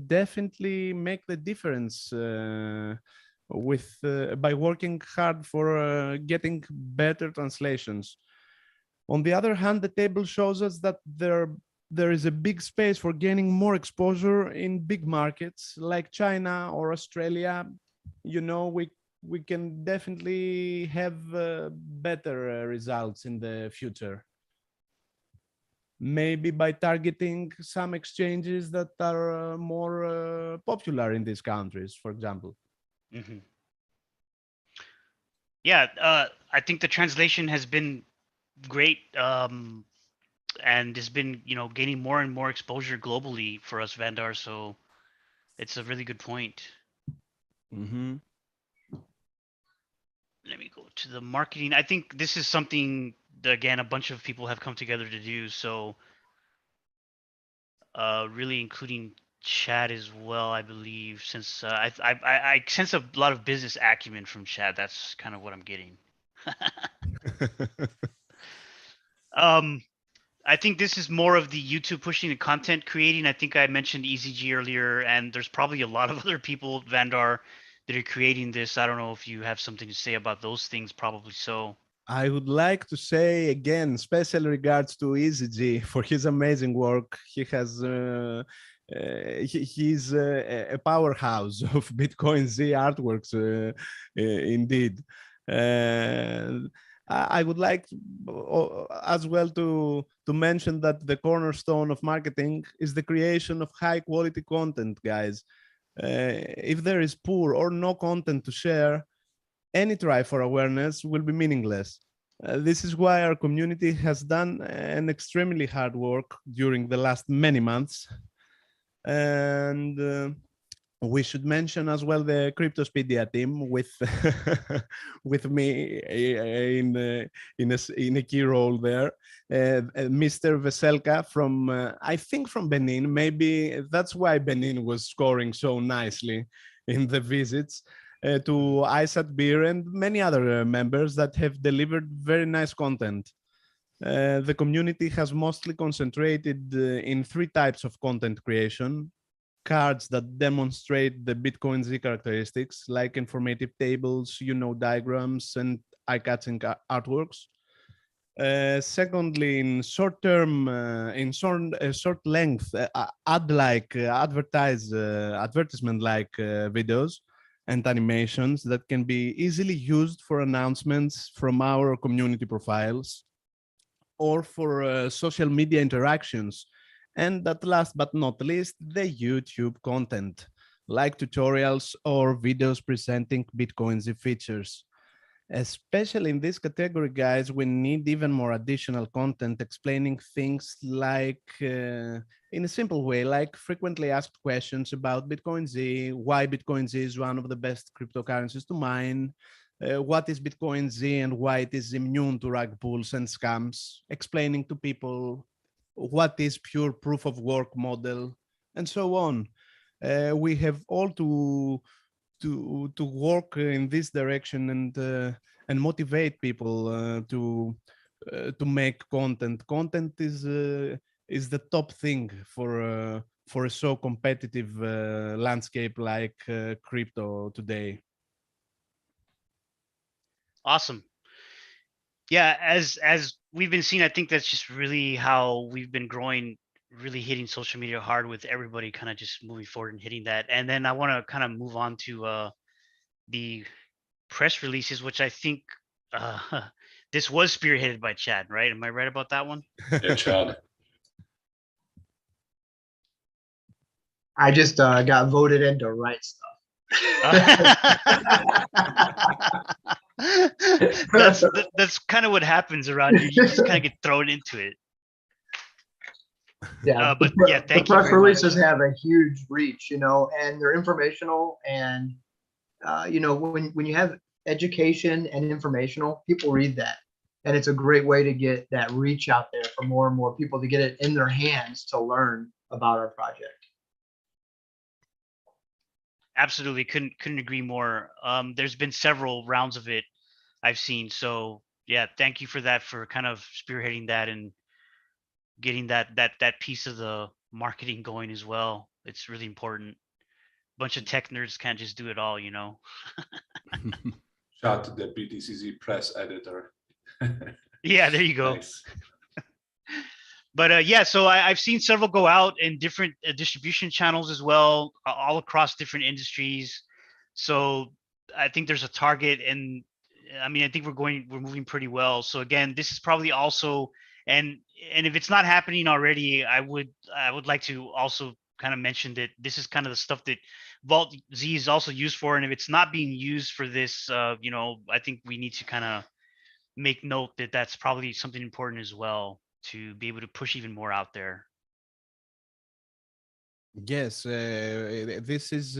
definitely make the difference by working hard for getting better translations. On the other hand, the table shows us that there is a big space for gaining more exposure in big markets like China or Australia. We can definitely have better results in the future. Maybe by targeting some exchanges that are more popular in these countries, for example. Mm-hmm. Yeah, I think the translation has been great, and has been, gaining more and more exposure globally for us Vandar. So it's a really good point. Mm-hmm. Let me go to the marketing. I think this is something that, again, a bunch of people have come together to do. So really including Chad as well, I believe, since I sense a lot of business acumen from Chad. That's kind of what I'm getting. I think this is more of the YouTube pushing and content creating. I think I mentioned EZG earlier, and there's probably a lot of other people, Vandar, that are creating this. I don't know if you have something to say about those things. Probably so. I would like to say again, special regards to EZG for his amazing work. He has he's a powerhouse of BitcoinZ artworks, indeed. I would like as well to mention that the cornerstone of marketing is the creation of high quality content, guys. If there is poor or no content to share, any try for awareness will be meaningless. This is why our community has done an extremely hard work during the last many months. And we should mention as well the Cryptospedia team with with me in a key role there. Mr. Veselka from I think from Benin. Maybe that's why Benin was scoring so nicely in the visits. To ISAT Beer and many other members that have delivered very nice content. The community has mostly concentrated in 3 types of content creation: cards that demonstrate the BitcoinZ characteristics, like informative tables, diagrams, and eye-catching artworks. Secondly, in short-term, short length, advertisement-like videos and animations that can be easily used for announcements from our community profiles or for social media interactions. And at last but not least, the YouTube content, like tutorials or videos presenting BitcoinZ features. Especially in this category, guys, we need even more additional content explaining things like, in a simple way, like frequently asked questions about BitcoinZ, why BitcoinZ is one of the best cryptocurrencies to mine, what is BitcoinZ and why it is immune to rug pulls and scams, explaining to people what is pure proof of work model, and so on. We have all to work in this direction and motivate people to make content. Content is the top thing for a so competitive landscape like crypto today. Awesome. Yeah, as we've been seeing, I think that's just really how we've been growing, really hitting social media hard with everybody kind of just moving forward and hitting that. And then I want to kind of move on to the press releases, which I think this was spearheaded by Chad, right? Am I right about that one? Yeah, Chad. I just got voted in to write stuff. That's kind of what happens around here. You just kind of get thrown into it. Yeah, but yeah, thank the you. press releases have a huge reach, and they're informational. And when you have education and informational, people read that, and it's a great way to get that reach out there for more and more people to get it in their hands to learn about our project. Absolutely, couldn't agree more. There's been several rounds of it I've seen, so yeah, thank you for that, for kind of spearheading that and getting that piece of the marketing going as well. It's really important. Bunch of tech nerds can't just do it all, Shout to the BTCZ press editor. Yeah, there you go. Nice. But yeah, so I've seen several go out in different distribution channels as well, all across different industries. So I think there's a target, and I mean, I think we're moving pretty well. So again, this is probably also, and if it's not happening already, I would like to also kind of mention that this is kind of the stuff that VaultZ is also used for. And if it's not being used for this, I think we need to kind of make note that that's probably something important as well, to be able to push even more out there. Yes, this is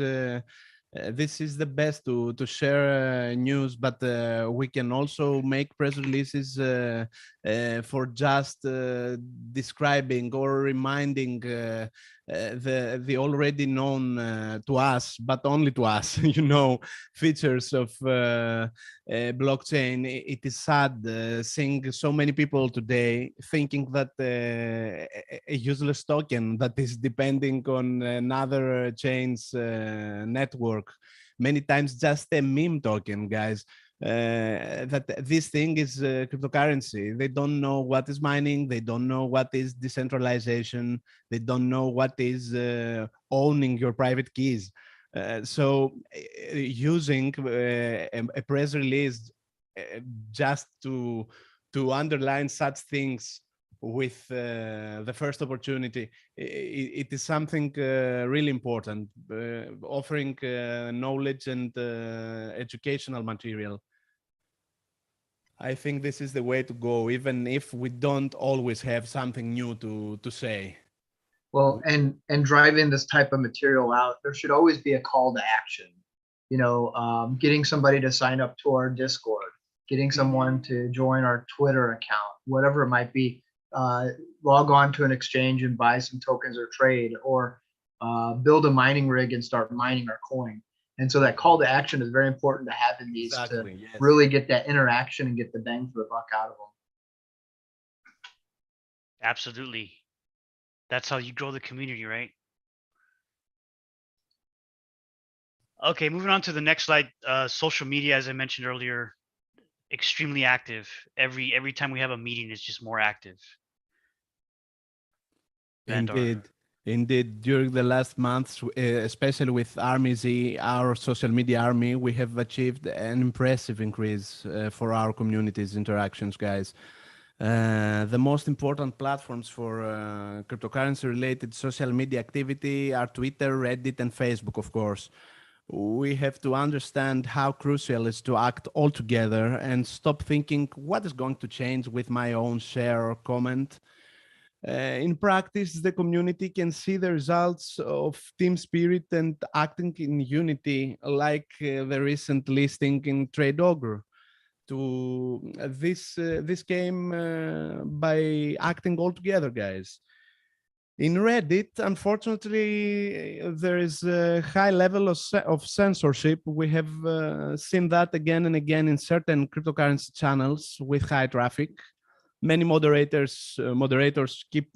the best to share news, but we can also make press releases for just describing or reminding the already known to us, but only to us, features of blockchain. It is sad seeing so many people today thinking that a useless token that is depending on another chain's network, many times just a meme token, guys, that this thing is cryptocurrency. They don't know what is mining. They don't know what is decentralization. They don't know what is owning your private keys. So using a press release just to underline such things with the first opportunity, it is something really important, offering knowledge and educational material. I think this is the way to go, even if we don't always have something new to say. Well, and driving this type of material out, there should always be a call to action. You know, getting somebody to sign up to our Discord, getting someone to join our Twitter account, whatever it might be. Log on to an exchange and buy some tokens or trade, or build a mining rig and start mining our coin. And so that call to action is very important to have in these to really get that interaction and get the bang for the buck out of them. Absolutely. That's how you grow the community, right? Okay, moving on to the next slide. Social media, as I mentioned earlier, extremely active. Every time we have a meeting, it's just more active. Indeed. Indeed, during the last months, especially with ArmyZ, our social media army, we have achieved an impressive increase for our community's interactions, guys. The most important platforms for cryptocurrency-related social media activity are Twitter, Reddit, and Facebook, of course. We have to understand how crucial it is to act all together and stop thinking what is going to change with my own share or comment. In practice, the community can see the results of team spirit and acting in unity, like the recent listing in TradeDog. This came by acting all together, guys. In Reddit, unfortunately, there is a high level of censorship. We have seen that again and again in certain cryptocurrency channels with high traffic. Many moderators keep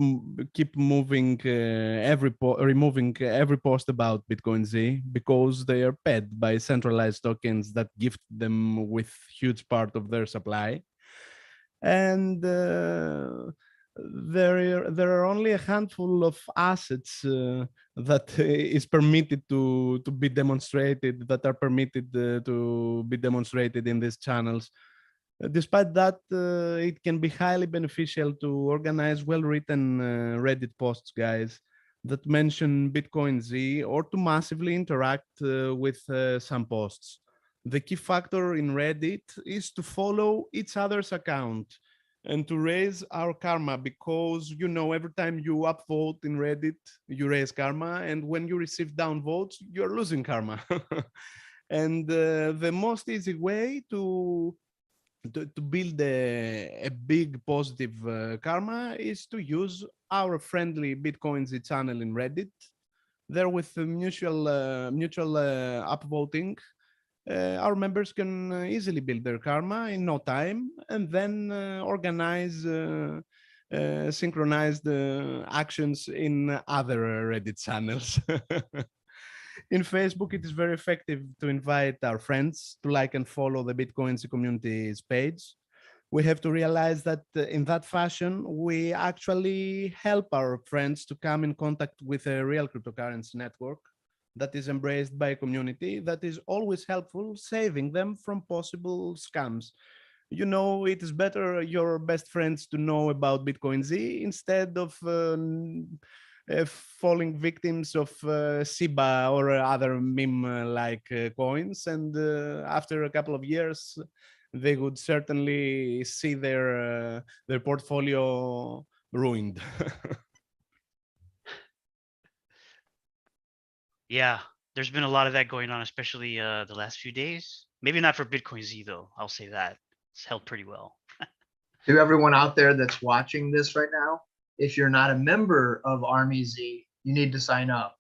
moving removing every post about BitcoinZ because they are paid by centralized tokens that gift them with huge part of their supply, and there are only a handful of assets that is permitted to be demonstrated, that are permitted to be demonstrated in these channels. Despite that, it can be highly beneficial to organize well-written Reddit posts, guys, that mention BitcoinZ, or to massively interact with some posts. The key factor in Reddit is to follow each other's account and to raise our karma, because, you know, every time you upvote in Reddit, you raise karma, and when you receive downvotes, you're losing karma. And the most easy way to build a big positive karma is to use our friendly BitcoinZ channel in Reddit. There, with mutual upvoting, our members can easily build their karma in no time, and then organize synchronized actions in other Reddit channels. In Facebook, it is very effective to invite our friends to like and follow the BitcoinZ community's page. We have to realize that in that fashion, we actually help our friends to come in contact with a real cryptocurrency network that is embraced by a community that is always helpful, saving them from possible scams. You know, it is better your best friends to know about BitcoinZ instead of falling victims of SIBA or other meme-like coins. And after a couple of years, they would certainly see their portfolio ruined. Yeah, there's been a lot of that going on, especially the last few days. Maybe not for BitcoinZ though. I'll say that it's held pretty well. To everyone out there that's watching this right now, if you're not a member of ArmyZ, you need to sign up.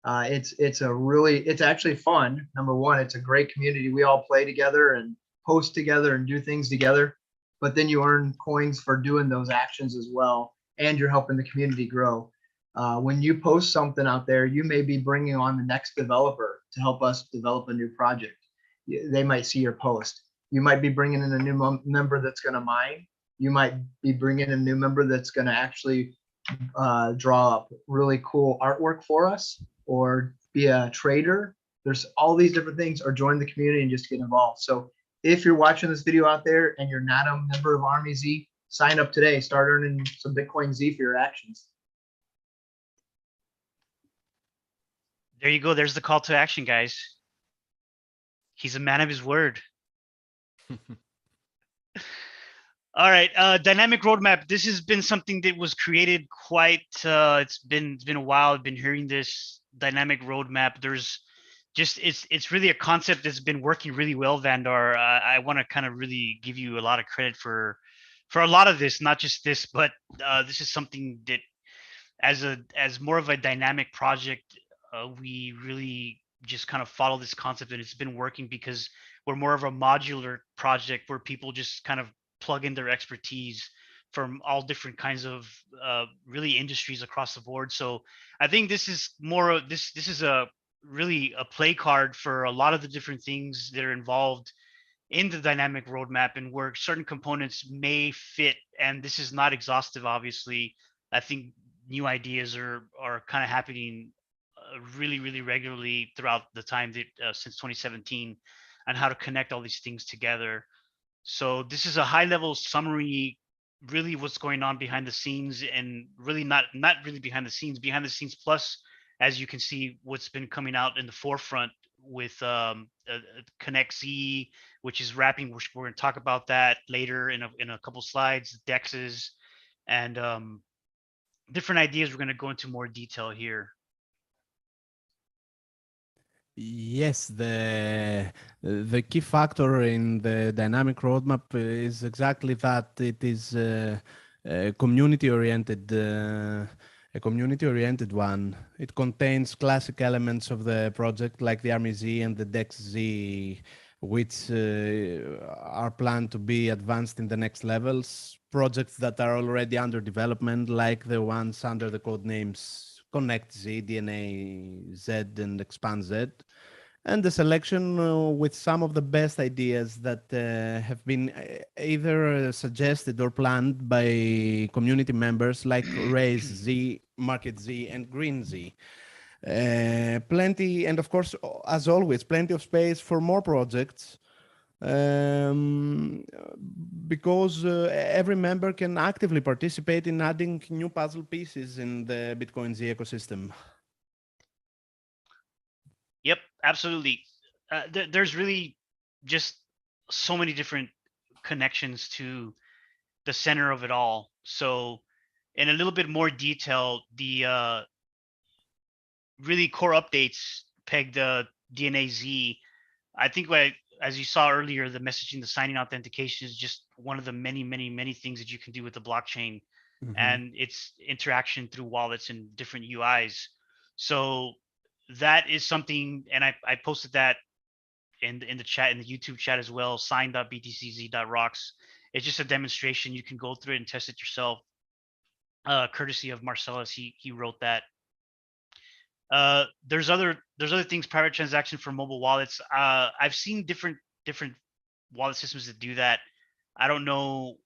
It's actually fun. Number one, it's a great community. We all play together and post together and do things together, but then you earn coins for doing those actions as well, and you're helping the community grow. When you post something out there, you may be bringing on the next developer to help us develop a new project. They might see your post. You might be bringing in a new member that's going to mine. You might be bringing in a new member that's going to actually draw up really cool artwork for us, or be a trader. There's all these different things, or join the community and just get involved. So if you're watching this video out there and you're not a member of ArmyZ, sign up today. Start earning some BitcoinZ for your actions. There you go. There's the call to action, guys. He's a man of his word. All right, dynamic roadmap. This has been something that was created quite. It's been a while. I've been hearing this dynamic roadmap. There's just it's really a concept that's been working really well, Vandar. I want to kind of really give you a lot of credit for a lot of this, not just this, but this is something that as more of a dynamic project, we really just kind of follow this concept, and it's been working because we're more of a modular project where people just kind of plug in their expertise from all different kinds of really industries across the board. So I think this is more of this is a really a play card for a lot of the different things that are involved in the dynamic roadmap, and where certain components may fit. And this is not exhaustive, obviously. I think new ideas are kind of happening really regularly throughout the time that since 2017, on how to connect all these things together. So this is a high level summary, really what's going on behind the scenes, and really not really behind the scenes plus, as you can see, what's been coming out in the forefront with Connect Z, which is wrapping, which we're going to talk about that later in a couple slides, dexes, and different ideas. We're going to go into more detail here. Yes, the key factor in the dynamic roadmap is exactly that. It is community oriented. A community-oriented one. It contains classic elements of the project, like the Army Z and the Dex Z, which are planned to be advanced in the next levels. Projects that are already under development, like the ones under the code names Connect Z, DNA Z, and Expand Z. And the selection with some of the best ideas that have been either suggested or planned by community members like Raise Z, Market Z, and Green Z. Plenty, and of course, as always, plenty of space for more projects, because every member can actively participate in adding new puzzle pieces in the BitcoinZ ecosystem. Yep, absolutely. There's really just so many different connections to the center of it all. So in a little bit more detail, the really core updates peg the DNA Z. I think as you saw earlier, the messaging, the signing authentication is just one of the many things that you can do with the blockchain, and its interaction through wallets and different UIs. So that is something, and I posted that in the chat, in the YouTube chat as well. Sign.btcz.rocks. It's just a demonstration. You can go through it and test it yourself. Courtesy of Marcellus, he wrote that. There's other things. Private transaction for mobile wallets. I've seen different wallet systems that do that. I don't know.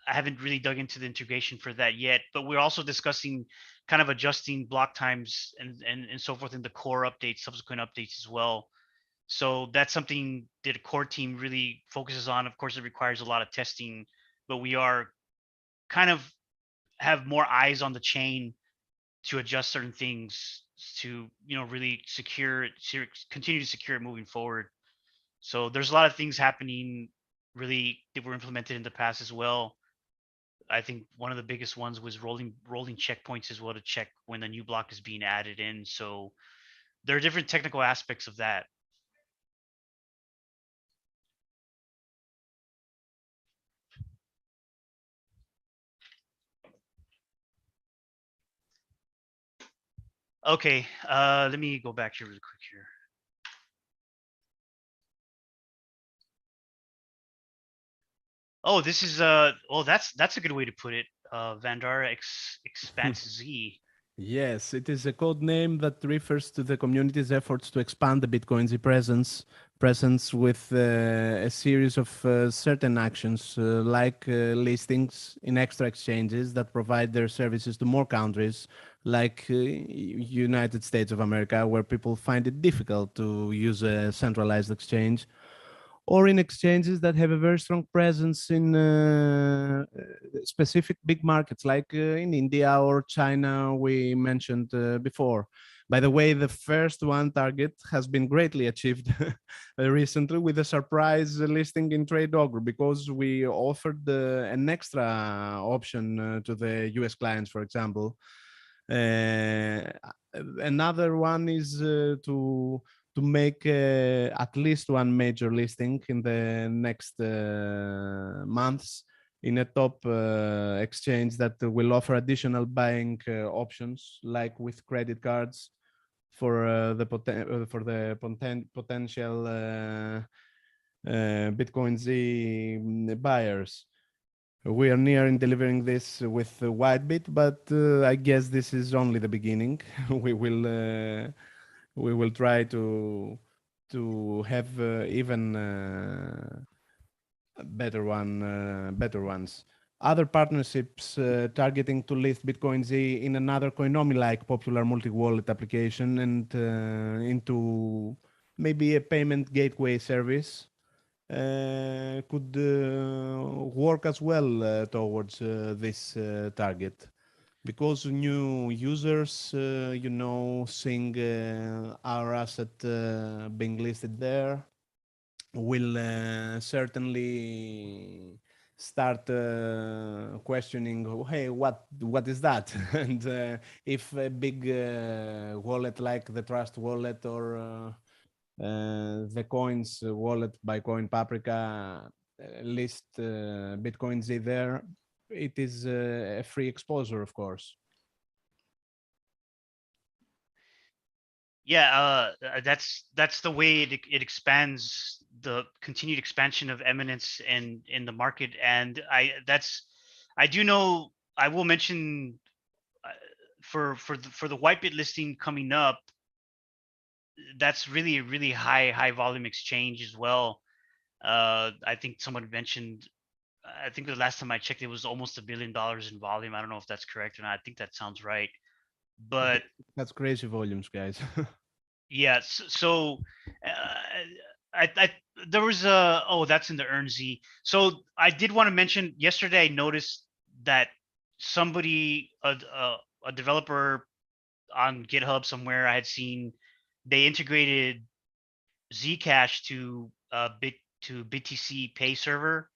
I haven't really dug into the integration for that yet, but we're also discussing kind of adjusting block times and so forth in the core updates, subsequent updates as well. So that's something that a core team really focuses on. Of course, it requires a lot of testing, but we are kind of have more eyes on the chain to adjust certain things to, really continue to secure it moving forward. So there's a lot of things happening really that were implemented in the past as well. I think one of the biggest ones was rolling checkpoints as well, to check when a new block is being added in. So there are different technical aspects of that. Okay, let me go back here really quick here. Oh, this is well, that's a good way to put it. Vandar expands Z. Yes, it is a code name that refers to the community's efforts to expand the BitcoinZ presence with a series of certain actions, like listings in extra exchanges that provide their services to more countries, like United States of America, where people find it difficult to use a centralized exchange, or in exchanges that have a very strong presence in specific big markets, like in India or China, we mentioned before. By the way, the first one target has been greatly achieved recently with a surprise listing in TradeDog, because we offered an extra option to the US clients, for example. Another one is to make at least one major listing in the next months in a top exchange that will offer additional buying options, like with credit cards for the potential BitcoinZ buyers. We are near in delivering this with WhiteBit, but I guess this is only the beginning. We will try to have even better ones. Other partnerships targeting to list BitcoinZ in another Coinomi-like popular multi-wallet application and into maybe a payment gateway service could work as well towards this target. Because new users, seeing our asset being listed there, will certainly start questioning, hey, what is that? And if a big wallet like the Trust Wallet or the Coins wallet by Coin Paprika list BitcoinZ there, it is a free exposure, of course. Yeah, that's the way it expands, the continued expansion of eminence in the market. And I do know, I will mention for the WhiteBit listing coming up, that's really a really high volume exchange as well. I think someone mentioned, I think the last time I checked, it was almost $1 billion in volume. I don't know if that's correct or not. I think that sounds right. But that's crazy volumes, guys. yeah, so there was that's in the EarnZ. So I did want to mention, yesterday I noticed that somebody, a developer on GitHub somewhere, I had seen they integrated Zcash to BTC Pay server.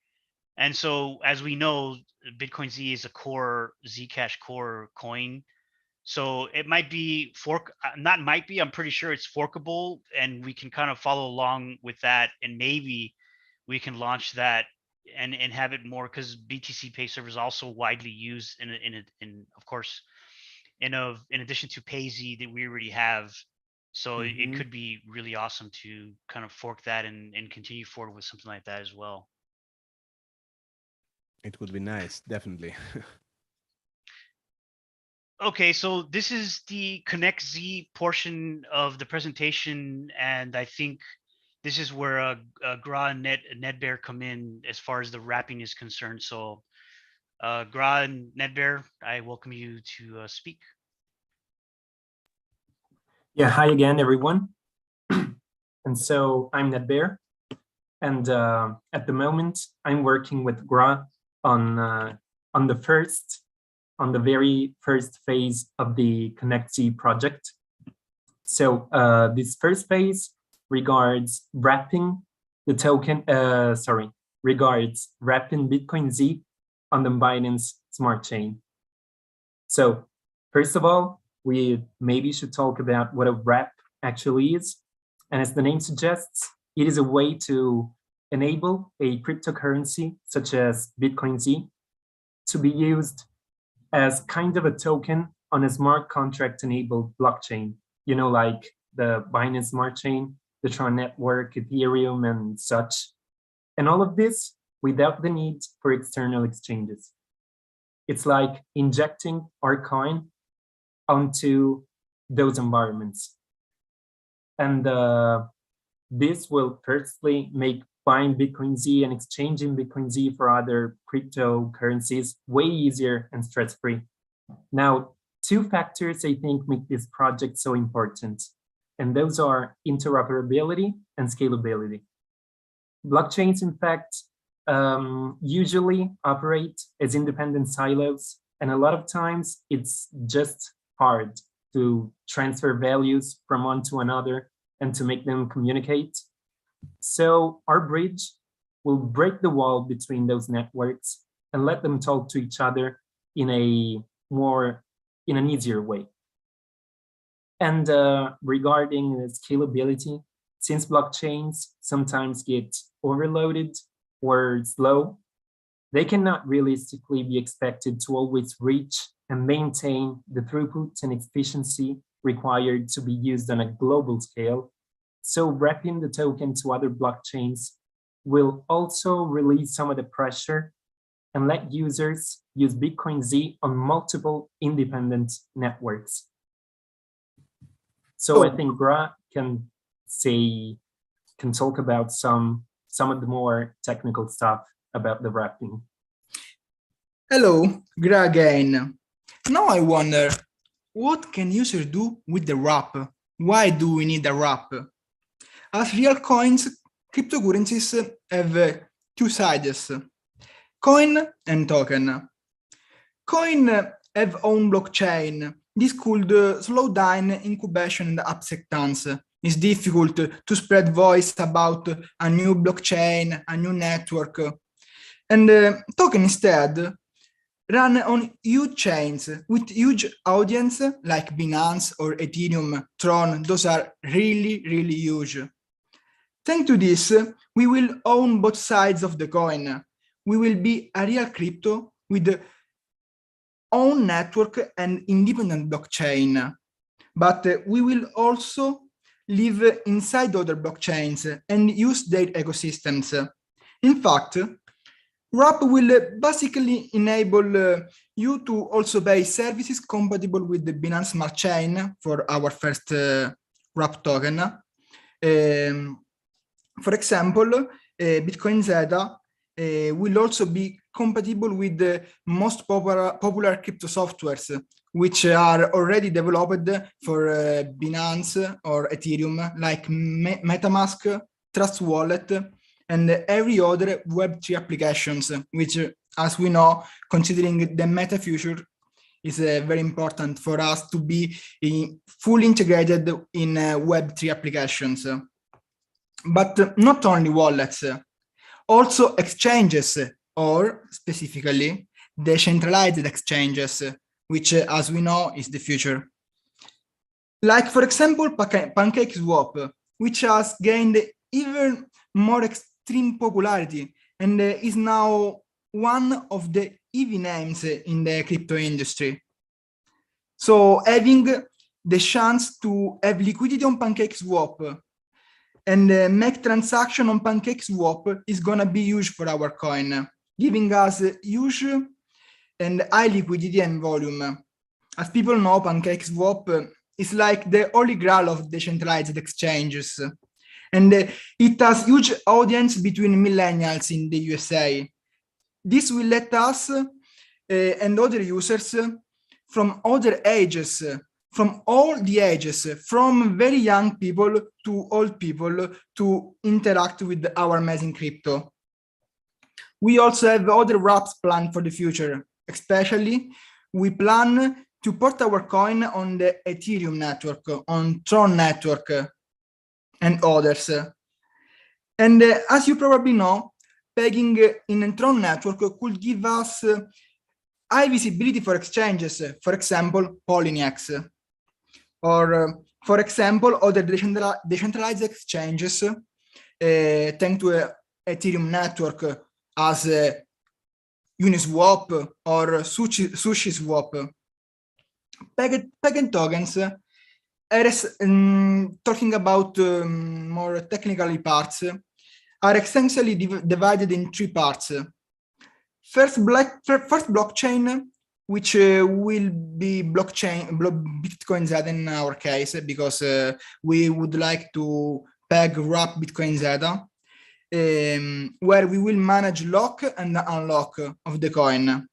And so, as we know, BitcoinZ is a core Zcash core coin. So it might be I'm pretty sure it's forkable, and we can kind of follow along with that, and maybe we can launch that and have it more, because BTC Pay server is also widely used in of course, in addition to PayZ that we already have. So it could be really awesome to kind of fork that and continue forward with something like that as well. It would be nice, definitely. Okay, so this is the ConnectZ portion of the presentation, and I think this is where Gra and Nedbear come in as far as the wrapping is concerned. So Gra and Nedbear, I welcome you to speak. Yeah, hi again, everyone. And so I'm Nedbear, and at the moment I'm working with Gra on the very first phase of the ConnectZ project. So this first phase regards wrapping the token, regards wrapping BitcoinZ on the Binance Smart Chain. So first of all, we maybe should talk about what a wrap actually is. And as the name suggests, it is a way to enable a cryptocurrency such as BitcoinZ to be used as kind of a token on a smart contract enabled blockchain, like the Binance Smart Chain, the Tron Network, Ethereum, and such. And all of this without the need for external exchanges. It's like injecting our coin onto those environments. And this will firstly make buying BitcoinZ and exchanging BitcoinZ for other cryptocurrencies way easier and stress-free. Now, two factors I think make this project so important, and those are interoperability and scalability. Blockchains, in fact, usually operate as independent silos, and a lot of times it's just hard to transfer values from one to another and to make them communicate. So our bridge will break the wall between those networks and let them talk to each other in an easier way. And regarding scalability, since blockchains sometimes get overloaded or slow, they cannot realistically be expected to always reach and maintain the throughput and efficiency required to be used on a global scale. So wrapping the token to other blockchains will also release some of the pressure and let users use BitcoinZ on multiple independent networks. So I think Gra can talk about some of the more technical stuff about the wrapping. Hello, Gra again. Now I wonder, what can users do with the wrap? Why do we need a wrap? As real coins, cryptocurrencies have two sides, coin and token. Coin have own blockchain. This could slow down incubation and acceptance. It's difficult to spread voice about a new blockchain, a new network. And token instead run on huge chains with huge audience like Binance or Ethereum, Tron. Those are really, really huge. Thanks to this, we will own both sides of the coin. We will be a real crypto with own network and independent blockchain. But we will also live inside other blockchains and use their ecosystems. In fact, wrap will basically enable you to also buy services compatible with the Binance Smart Chain for our first wrap token. For example, BitcoinZ will also be compatible with the most popular crypto softwares, which are already developed for Binance or Ethereum, like MetaMask, Trust Wallet, and every other Web3 applications, which, as we know, considering the meta future, is very important for us to be fully integrated in Web3 applications. But not only wallets, also exchanges, or specifically decentralized exchanges, which, as we know, is the future. Like, for example, PancakeSwap, which has gained even more extreme popularity and is now one of the EV names in the crypto industry. So having the chance to have liquidity on PancakeSwap and make transaction on PancakeSwap is gonna be huge for our coin, giving us huge and high liquidity and volume. As people know, PancakeSwap is like the holy grail of decentralized exchanges. And it has huge audience between millennials in the USA. This will let us and other users from other ages, from all the ages, from very young people to old people, to interact with our amazing crypto. We also have other wraps planned for the future. Especially, we plan to port our coin on the Ethereum network, on Tron network, and others. And as you probably know, pegging in a Tron network could give us high visibility for exchanges, for example, Poloniex, or for example, other decentralized exchanges, thanks to Ethereum network as Uniswap or SushiSwap. Pegged tokens, talking about more technical parts, are essentially divided in three parts. First blockchain, which will be BitcoinZ in our case, because we would like to wrap BitcoinZ, where we will manage lock and unlock of the coin.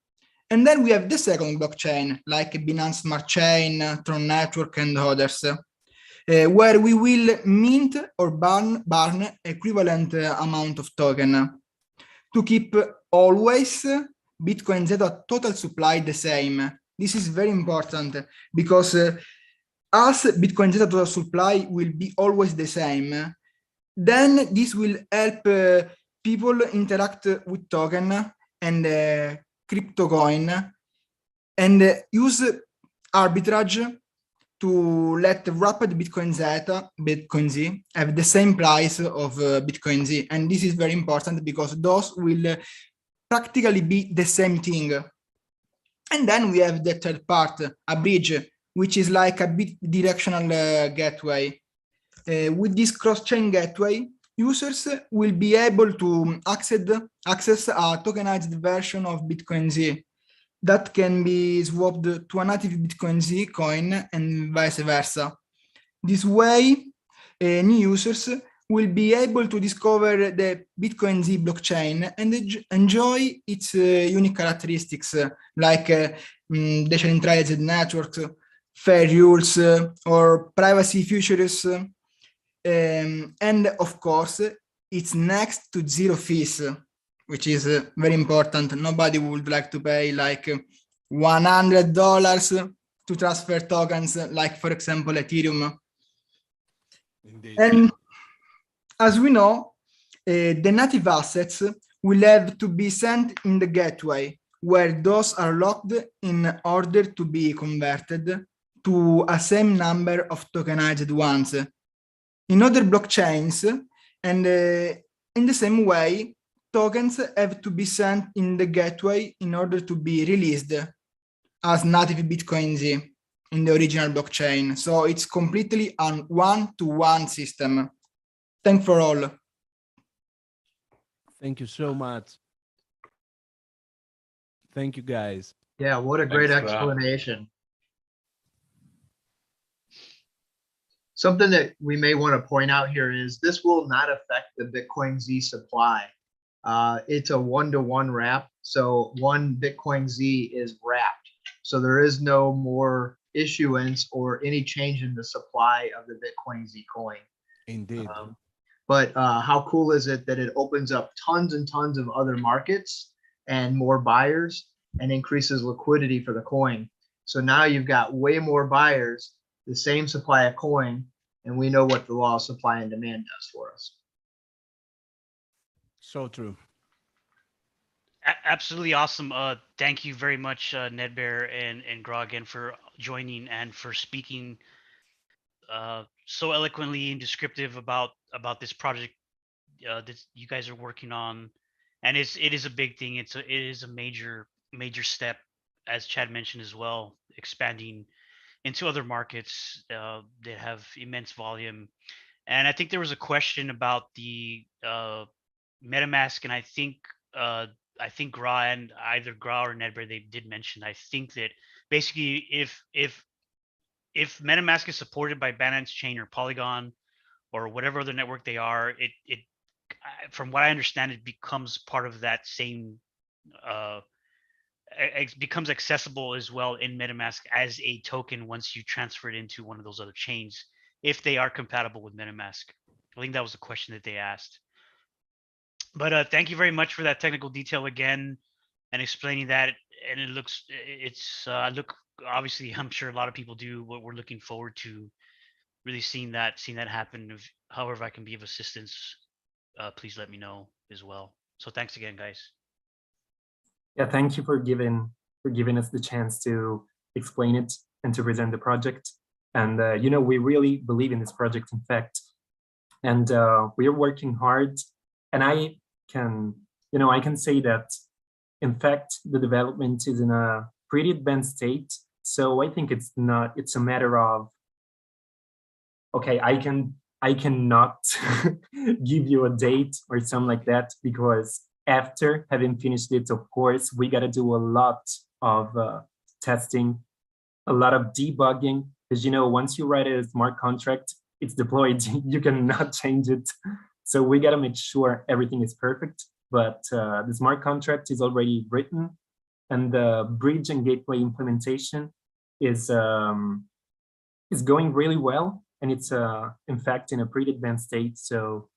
And then we have the second blockchain, like Binance Smart Chain, Tron Network, and others, where we will mint or burn equivalent amount of token to keep always BitcoinZ total supply the same. This is very important because as BitcoinZ total supply will be always the same, then this will help people interact with token and crypto coin and use arbitrage to let wrapped BitcoinZ have the same price of BitcoinZ. And this is very important because those will practically be the same thing. And then we have the third part, a bridge, which is like a bidirectional gateway. With this cross-chain gateway, users will be able to access a tokenized version of BitcoinZ that can be swapped to a native BitcoinZ coin and vice versa. This way, new users will be able to discover the BitcoinZ blockchain and enjoy its unique characteristics like decentralized networks, fair rules, or privacy features. And of course, it's next to zero fees, which is very important. Nobody would like to pay like $100 to transfer tokens, like for example, Ethereum. Indeed. And as we know, the native assets will have to be sent in the gateway, where those are locked in order to be converted to a same number of tokenized ones. In other blockchains, and in the same way, tokens have to be sent in the gateway in order to be released as native BitcoinZ in the original blockchain. So it's completely a one-to-one system. Thanks for all. Thank you so much. Thank you, guys. Yeah, what a great Thanks, Gra. explanation. Something that we may want to point out here is this will not affect the BitcoinZ supply. It's a one-to-one wrap. So one BitcoinZ is wrapped. So there is no more issuance or any change in the supply of the BitcoinZ coin. Indeed. But how cool is it that it opens up tons and tons of other markets and more buyers and increases liquidity for the coin. So now you've got way more buyers, the same supply of coin, and we know what the law of supply and demand does for us. So true. Absolutely awesome. Thank you very much, Nedbear and Gra again for joining and for speaking so eloquently and descriptive about this project that you guys are working on. And it is a big thing. It is a major step, as Chad mentioned as well, expanding into other markets that have immense volume. And I think there was a question about the MetaMask, and I think Gra and either Gra or Nedbear, they did mention, I think that basically if MetaMask is supported by Binance Chain or Polygon or whatever other network they are, it from what I understand, it becomes part of that same it becomes accessible as well in MetaMask as a token once you transfer it into one of those other chains, if they are compatible with MetaMask. I think that was the question that they asked. But thank you very much for that technical detail again and explaining that. And look, obviously, I'm sure a lot of people do. What we're looking forward to really seeing that happen. However I can be of assistance, please let me know as well. So thanks again, guys. Yeah, thank you for giving us the chance to explain it and to present the project. And we really believe in this project, in fact, and we are working hard. And I can say that, in fact, the development is in a pretty advanced state. So I think it's a matter of, okay, I cannot give you a date or something like that, because after having finished it, of course, we got to do a lot of testing, a lot of debugging, because once you write a smart contract, it's deployed. You cannot change it. So we got to make sure everything is perfect. But the smart contract is already written, and the bridge and gateway implementation is going really well, and it's in fact in a pretty advanced state. So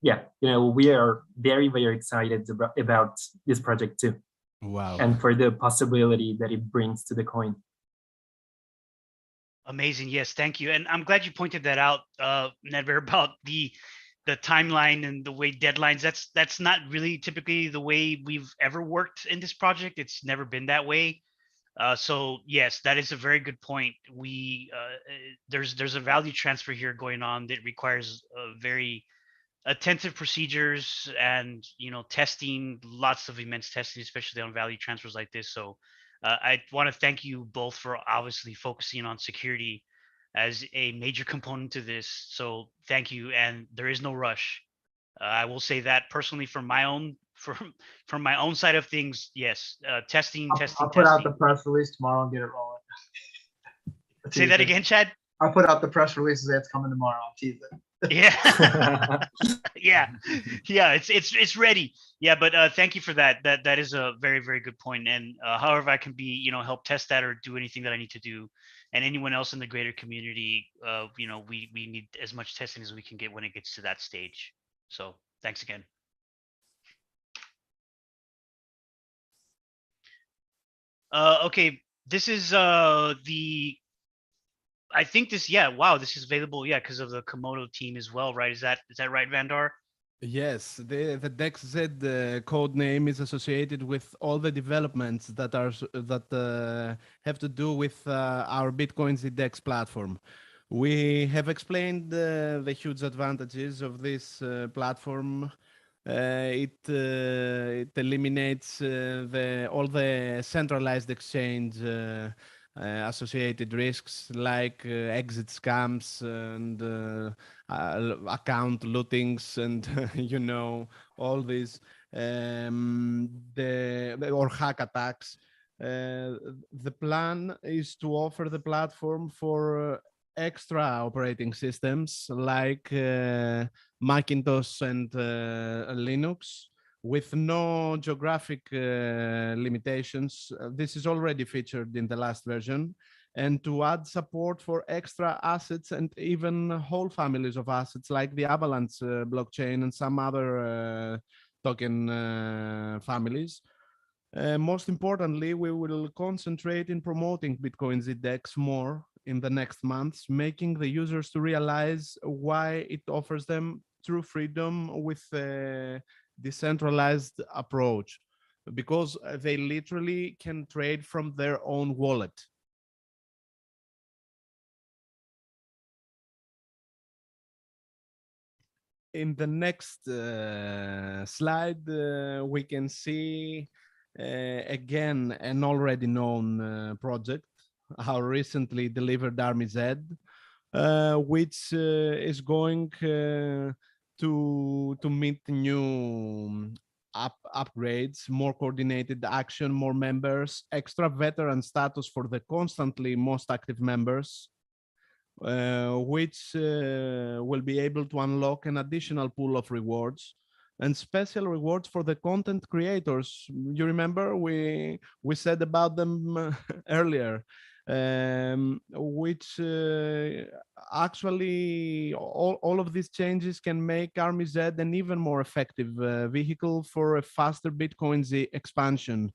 yeah, we are very, very excited about this project too. Wow. And for the possibility that it brings to the coin. Amazing. Yes, thank you. And I'm glad you pointed that out, Nedver, about the timeline and the way deadlines. That's not really typically the way we've ever worked in this project. It's never been that way. So yes, that is a very good point. We there's a value transfer here going on that requires very attentive procedures and testing, lots of immense testing, especially on value transfers like this. So I want to thank you both for obviously focusing on security as a major component to this. So thank you, and there is no rush. I will say that personally from my own from my own side of things. Yes, testing. I'll put out the press release tomorrow and get it rolling. Say that again, Chad. I'll put out the press release that's coming tomorrow. I'll tease it. Yeah. yeah, it's ready. Yeah, but thank you for that. That is a very, very good point. And however I can be, help test that or do anything that I need to do, and anyone else in the greater community, we need as much testing as we can get when it gets to that stage. So thanks again. Okay, this is I think this, wow, this is available, because of the Komodo team as well, right? Is that right, Vandar? Yes, the DexZ code name is associated with all the developments that have to do with our BitcoinZ Decks platform. We have explained the huge advantages of this platform. It eliminates all the centralized exchange associated risks like exit scams and account lootings and all these or hack attacks. The plan is to offer the platform for extra operating systems like Macintosh and Linux, with no geographic limitations. This is already featured in the last version. And to add support for extra assets and even whole families of assets like the Avalanche blockchain and some other token families. Most importantly, we will concentrate in promoting BitcoinZ Decks more in the next months, making the users to realize why it offers them true freedom with decentralized approach, because they literally can trade from their own wallet. In the next slide, we can see again an already known project, our recently delivered ArmyZ, which is going to meet new upgrades, more coordinated action, more members, extra veteran status for the constantly most active members, which will be able to unlock an additional pool of rewards and special rewards for the content creators. You remember we said about them earlier, which actually all of these changes can make ArmyZ an even more effective vehicle for a faster BitcoinZ expansion.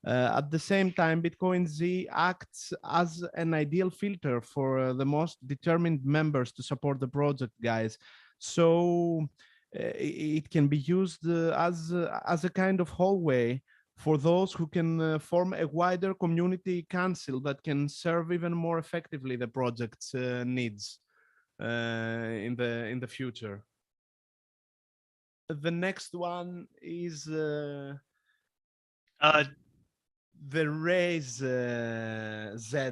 At the same time, BitcoinZ acts as an ideal filter for the most determined members to support the project, guys. So it can be used as a kind of hallway for those who can form a wider community council that can serve even more effectively the project's needs in the future. The next one is the Raise Z.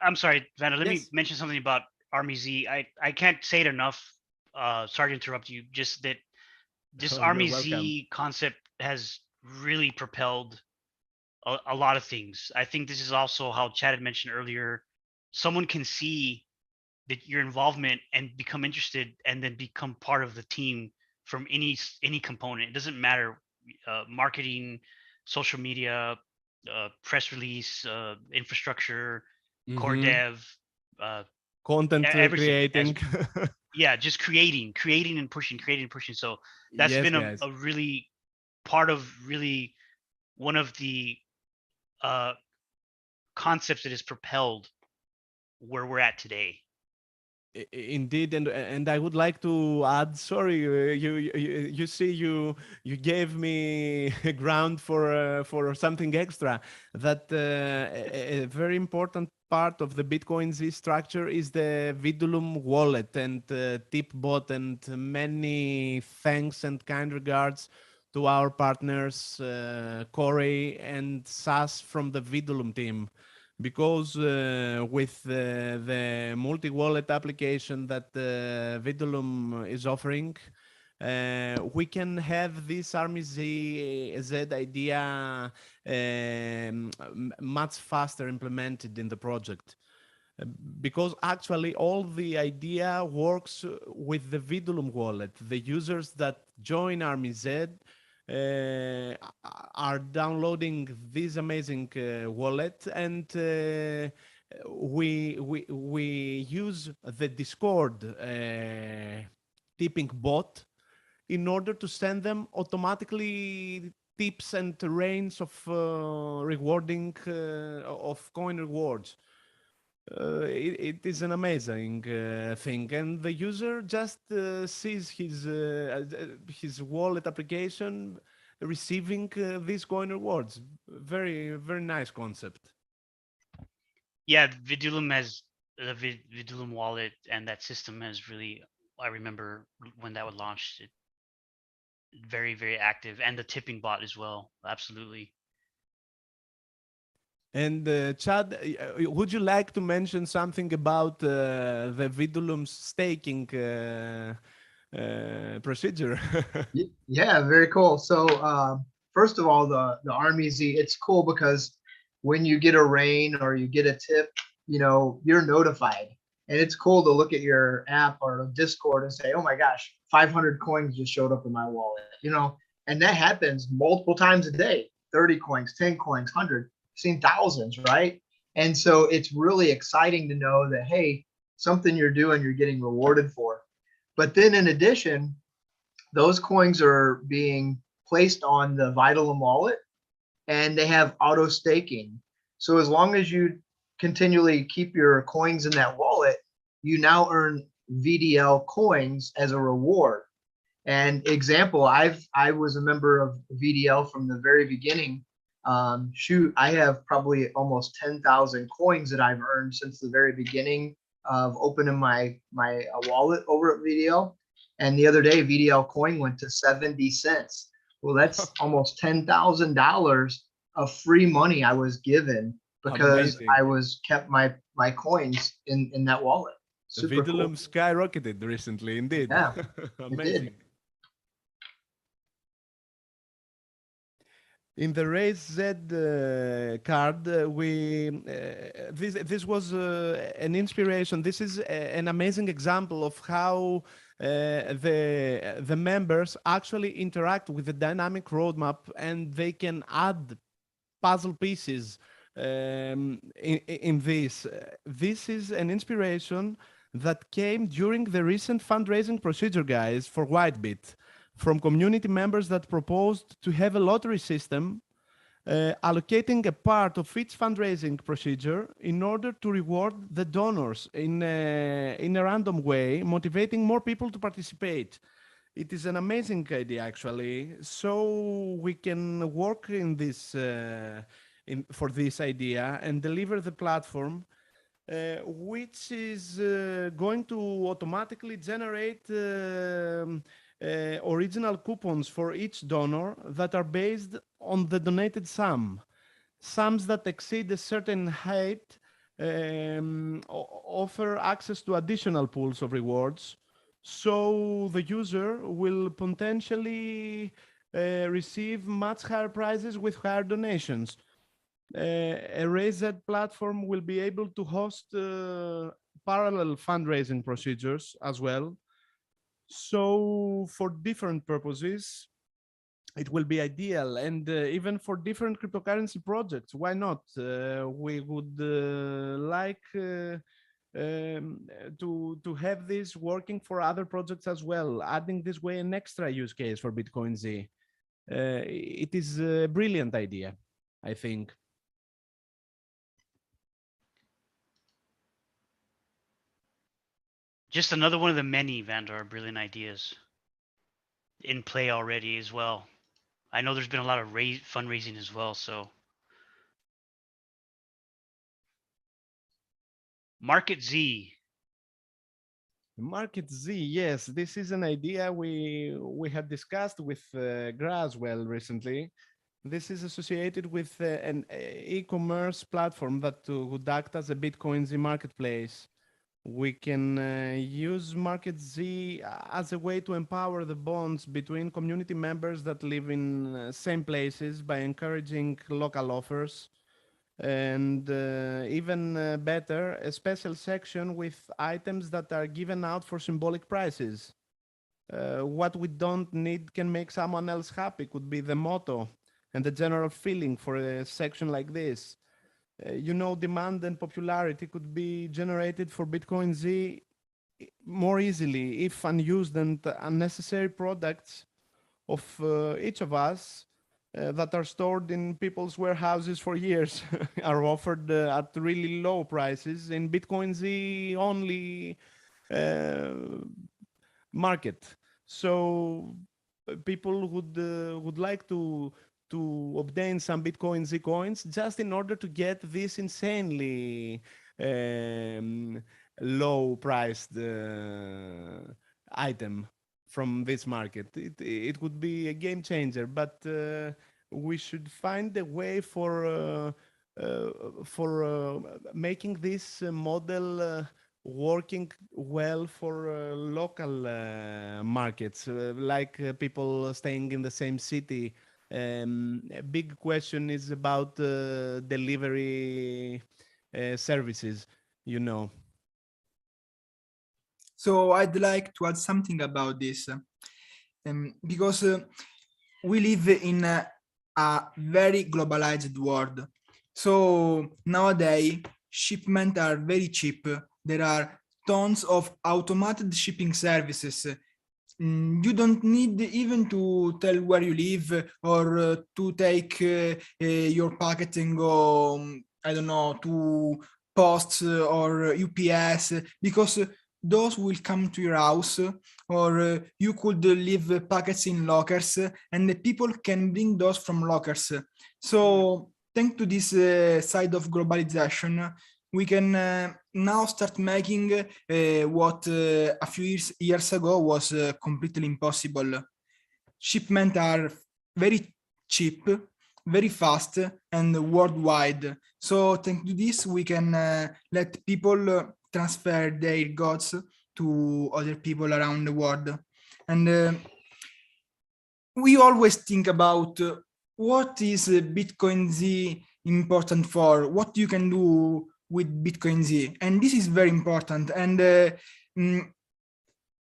I'm sorry, Vanna, let Yes. me mention something about ArmyZ. I can't say it enough. Sorry to interrupt you. Just that this ArmyZ concept has really propelled a lot of things. I think this is also how Chad had mentioned earlier. Someone can see that your involvement and become interested, and then become part of the team from any component. It doesn't matter, marketing, social media, press release, infrastructure, core dev, content creating. Yeah, just creating and pushing, So that's been a really part of really one of the concepts that has propelled where we're at today. Indeed, and I would like to add. Sorry, you see, you gave me ground for something extra. That a very important part of the BitcoinZ structure is the Vidulum wallet and Tipbot, and many thanks and kind regards to our partners Corey and Sas from the Vidulum team. Because with the multi-wallet application that Vidulum is offering, we can have this ArmyZ idea much faster implemented in the project. Because actually all the idea works with the Vidulum wallet. The users that join ArmyZ are downloading this amazing wallet, and we use the Discord tipping bot in order to send them automatically tips and range of rewarding of coin rewards. It is an amazing thing, and the user just sees his wallet application receiving these coin rewards. Very, very nice concept. Yeah, Vidulum has the Vidulum wallet, and that system has really, I remember when that was launched, it very, very active, and the tipping bot as well. Absolutely. And Chad, would you like to mention something about the Vidulum staking procedure? Yeah, very cool. So first of all, the ArmyZ, it's cool because when you get a rain or you get a tip, you know, you're notified. And it's cool to look at your app or Discord and say, oh my gosh, 500 coins just showed up in my wallet, you know, and that happens multiple times a day, 30 coins, 10 coins, 100, seen thousands, right? And so it's really exciting to know that, hey, something you're doing, you're getting rewarded for. But then in addition, those coins are being placed on the Vidulum wallet, and they have auto staking. So as long as you continually keep your coins in that wallet, you now earn VDL coins as a reward. And example, I was a member of VDL from the very beginning. Shoot, I have probably almost 10,000 coins that I've earned since the very beginning of opening my wallet over at VDL. And the other day, VDL coin went to 70 cents. Well, that's almost $10,000 of free money I was given because Amazing. I was kept my coins in that wallet. Super Vidulum cool. skyrocketed recently, indeed. Yeah, Amazing. did. In the Raise Z card, this was an inspiration. This is an amazing example of how the members actually interact with the dynamic roadmap, and they can add puzzle pieces in this. This is an inspiration that came during the recent fundraising procedure, guys, for WhiteBit, from community members that proposed to have a lottery system allocating a part of each fundraising procedure in order to reward the donors in a random way, motivating more people to participate. It is an amazing idea, actually. So we can work in this for this idea and deliver the platform, which is going to automatically generate original coupons for each donor that are based on the donated sum. Sums that exceed a certain height offer access to additional pools of rewards. So the user will potentially receive much higher prizes with higher donations. A RaiseZ platform will be able to host parallel fundraising procedures as well. So for different purposes, it will be ideal, and even for different cryptocurrency projects, why not? We would like to have this working for other projects as well, adding this way an extra use case for BitcoinZ. It is a brilliant idea, I think. Just another one of the many Vandar brilliant ideas in play already as well. I know there's been a lot of fundraising as well. So Market Z. Market Z, yes, this is an idea we had discussed with Gra as well recently. This is associated with an e-commerce platform that would act as a BitcoinZ marketplace. We can use Market Z as a way to empower the bonds between community members that live in same places by encouraging local offers. And even better, a special section with items that are given out for symbolic prices. What we don't need can make someone else happy could be the motto and the general feeling for a section like this. Demand and popularity could be generated for BitcoinZ more easily if unused and unnecessary products of each of us that are stored in people's warehouses for years are offered at really low prices in BitcoinZ only market. So people would like to obtain some BitcoinZ coins just in order to get this insanely low priced item from this market. It would be a game changer, but we should find a way for making this model working well for local markets, like people staying in the same city. A big question is about delivery services, So I'd like to add something about this, because we live in a very globalized world. So nowadays, shipments are very cheap. There are tons of automated shipping services. You don't need even to tell where you live or to take your packet and go, I don't know, to post or UPS, because those will come to your house, or you could leave packets in lockers and the people can bring those from lockers. So thanks to this side of globalization, we can now start making what a few years ago was completely impossible. Shipments are very cheap, very fast, and worldwide. So thanks to this, we can let people transfer their goods to other people around the world. And we always think about what is BitcoinZ important for, what you can do with BitcoinZ, and this is very important. And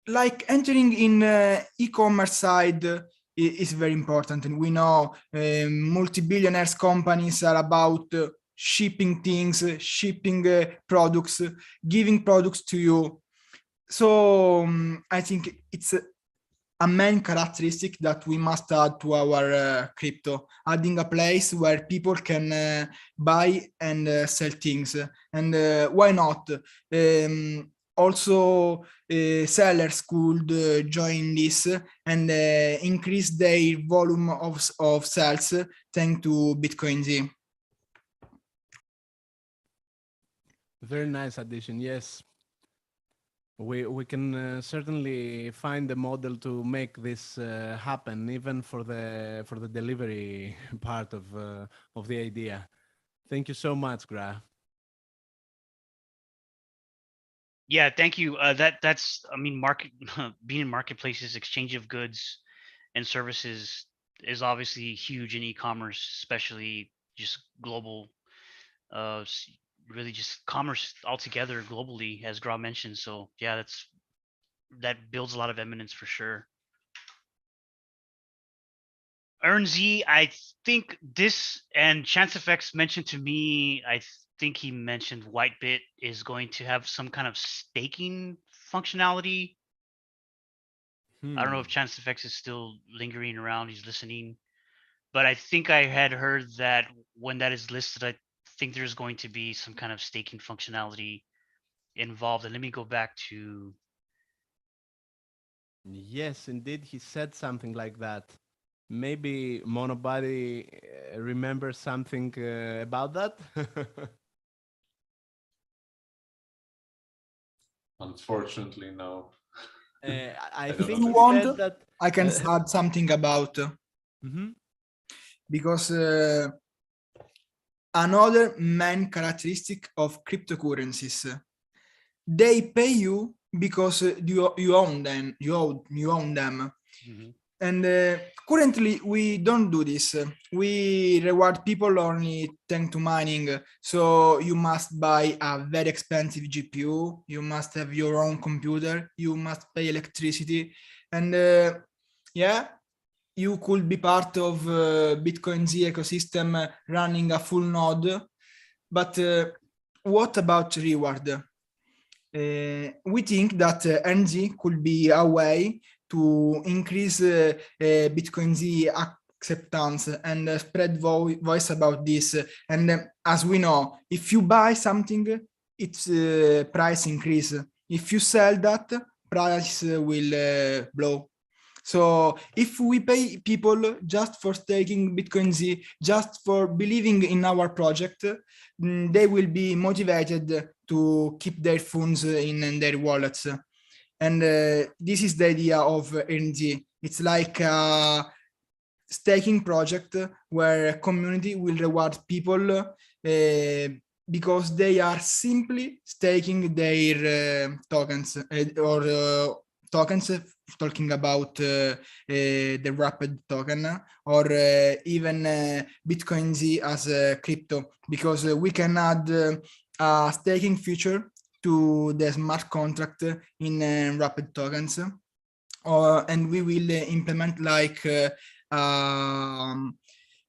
like entering in e-commerce side is very important, and we know multi-billionaires companies are about shipping things, shipping products, giving products to you. So I think it's a main characteristic that we must add to our crypto, adding a place where people can buy and sell things. And why not? Also, sellers could join this and increase their volume of sales thanks to BitcoinZ. Very nice addition. Yes, we can certainly find a model to make this happen, even for the delivery part of the idea. Thank you so much, Gra. Yeah, thank you. That's I mean, being in marketplaces, exchange of goods and services is obviously huge in e-commerce, especially just global. Really just commerce altogether globally, as Gra mentioned. So yeah, that builds a lot of eminence for sure. EarnZ, I think this, and ChanceFX mentioned to me, I think he mentioned WhiteBit is going to have some kind of staking functionality. I don't know if ChanceFX is still lingering around, he's listening. But I think I had heard that when that is listed, I think there's going to be some kind of staking functionality involved. And let me go back to Yes, indeed, he said something like that. Maybe Monobody remembers something about that. Unfortunately, no. I I don't If know think you he the want, said that. I can add something about Mhm. because another main characteristic of cryptocurrencies, they pay you because you own them. You own them. Mhm. And currently, we don't do this. We reward people only thanks to mining. So you must buy a very expensive GPU. You must have your own computer. You must pay electricity. And yeah, you could be part of BitcoinZ ecosystem running a full node. But what about reward? We think that NG could be a way to increase BitcoinZ acceptance and spread voice about this. And as we know, if you buy something, its price increase. If you sell that, price will blow. So if we pay people just for staking BitcoinZ, just for believing in our project, they will be motivated to keep their funds in their wallets. And this is the idea of NG. It's like a staking project where a community will reward people because they are simply staking their tokens or tokens, talking about the wrapped token or even BitcoinZ as a crypto, because we can add a staking feature to the smart contract in wrapped tokens. And we will implement like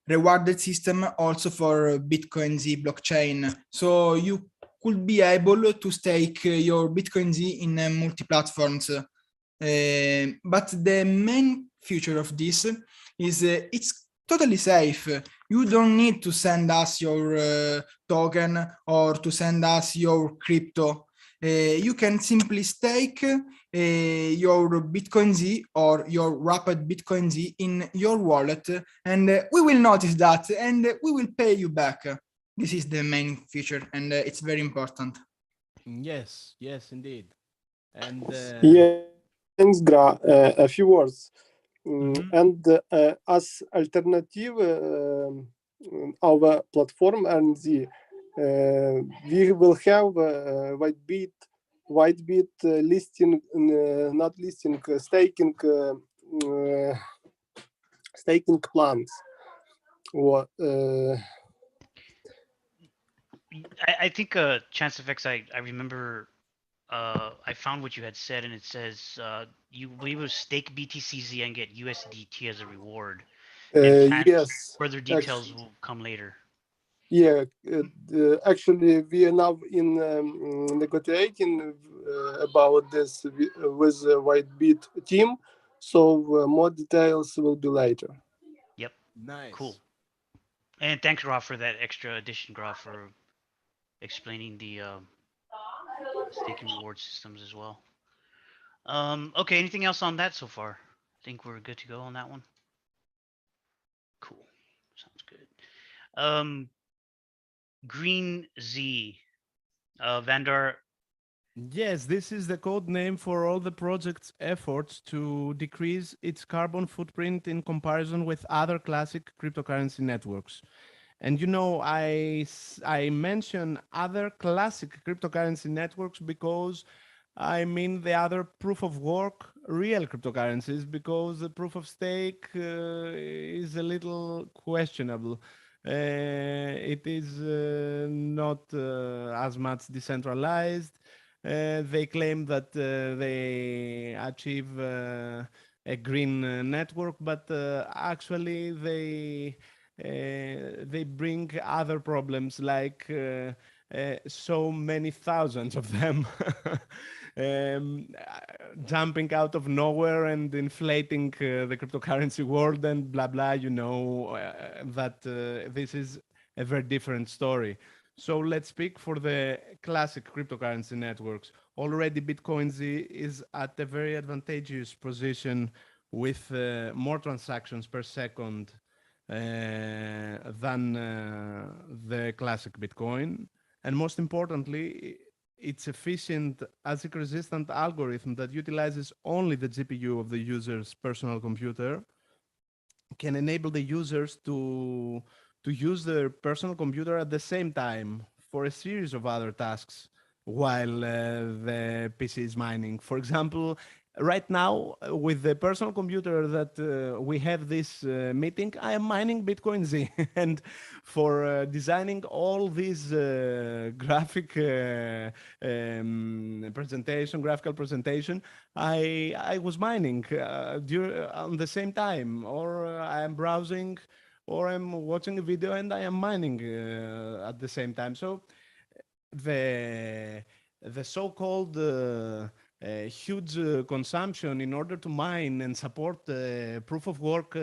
rewarded system also for BitcoinZ blockchain. So you could be able to stake your BitcoinZ in multi-platforms. But the main feature of this is it's totally safe. You don't need to send us your token or to send us your crypto. You can simply stake your BitcoinZ or your wrapped BitcoinZ in your wallet, and we will notice that, and we will pay you back. This is the main feature, and it's very important. Yes, yes, indeed. And Yeah, thanks, Gra. A few words. Mhm. And as alternative, our platform and we will have WhiteBit listing, not listing, staking plans. Or I think Chance FX, I remember I found what you had said, and it says you will be able to stake BTCZ and get USDT as a reward. And yes, further details will come later. yeah. Actually, we are now in negotiating about this with the WhiteBit team. So more details will be later. Yep. Nice. Cool. And thanks, Rob, for that extra addition, Rob, for explaining the staking reward systems as well. Okay, anything else on that so far? I think we're good to go on that one. Cool. Sounds good. Green Z. Vandar. Yes, this is the code name for all the project's efforts to decrease its carbon footprint in comparison with other classic cryptocurrency networks. And you know, I mention other classic cryptocurrency networks because I mean the other proof of work real cryptocurrencies, because the proof of stake is a little questionable. It is not as much decentralized. They claim that they achieve a green network, but actually they bring other problems like so many thousands of them jumping out of nowhere and inflating the cryptocurrency world and blah blah. You know that this is a very different story. So let's speak for the classic cryptocurrency networks. Already BitcoinZ is at a very advantageous position with more transactions per second than the classic Bitcoin. And most importantly, its efficient ASIC-resistant algorithm that utilizes only the GPU of the user's personal computer can enable the users to use their personal computer at the same time for a series of other tasks while the PC is mining. For example, right now with the personal computer that we have this meeting, I am mining BitcoinZ, and for designing all these graphical presentation, I was mining on the same time, or I am browsing, or I'm watching a video and I am mining at the same time. So the so-called huge consumption in order to mine and support proof of work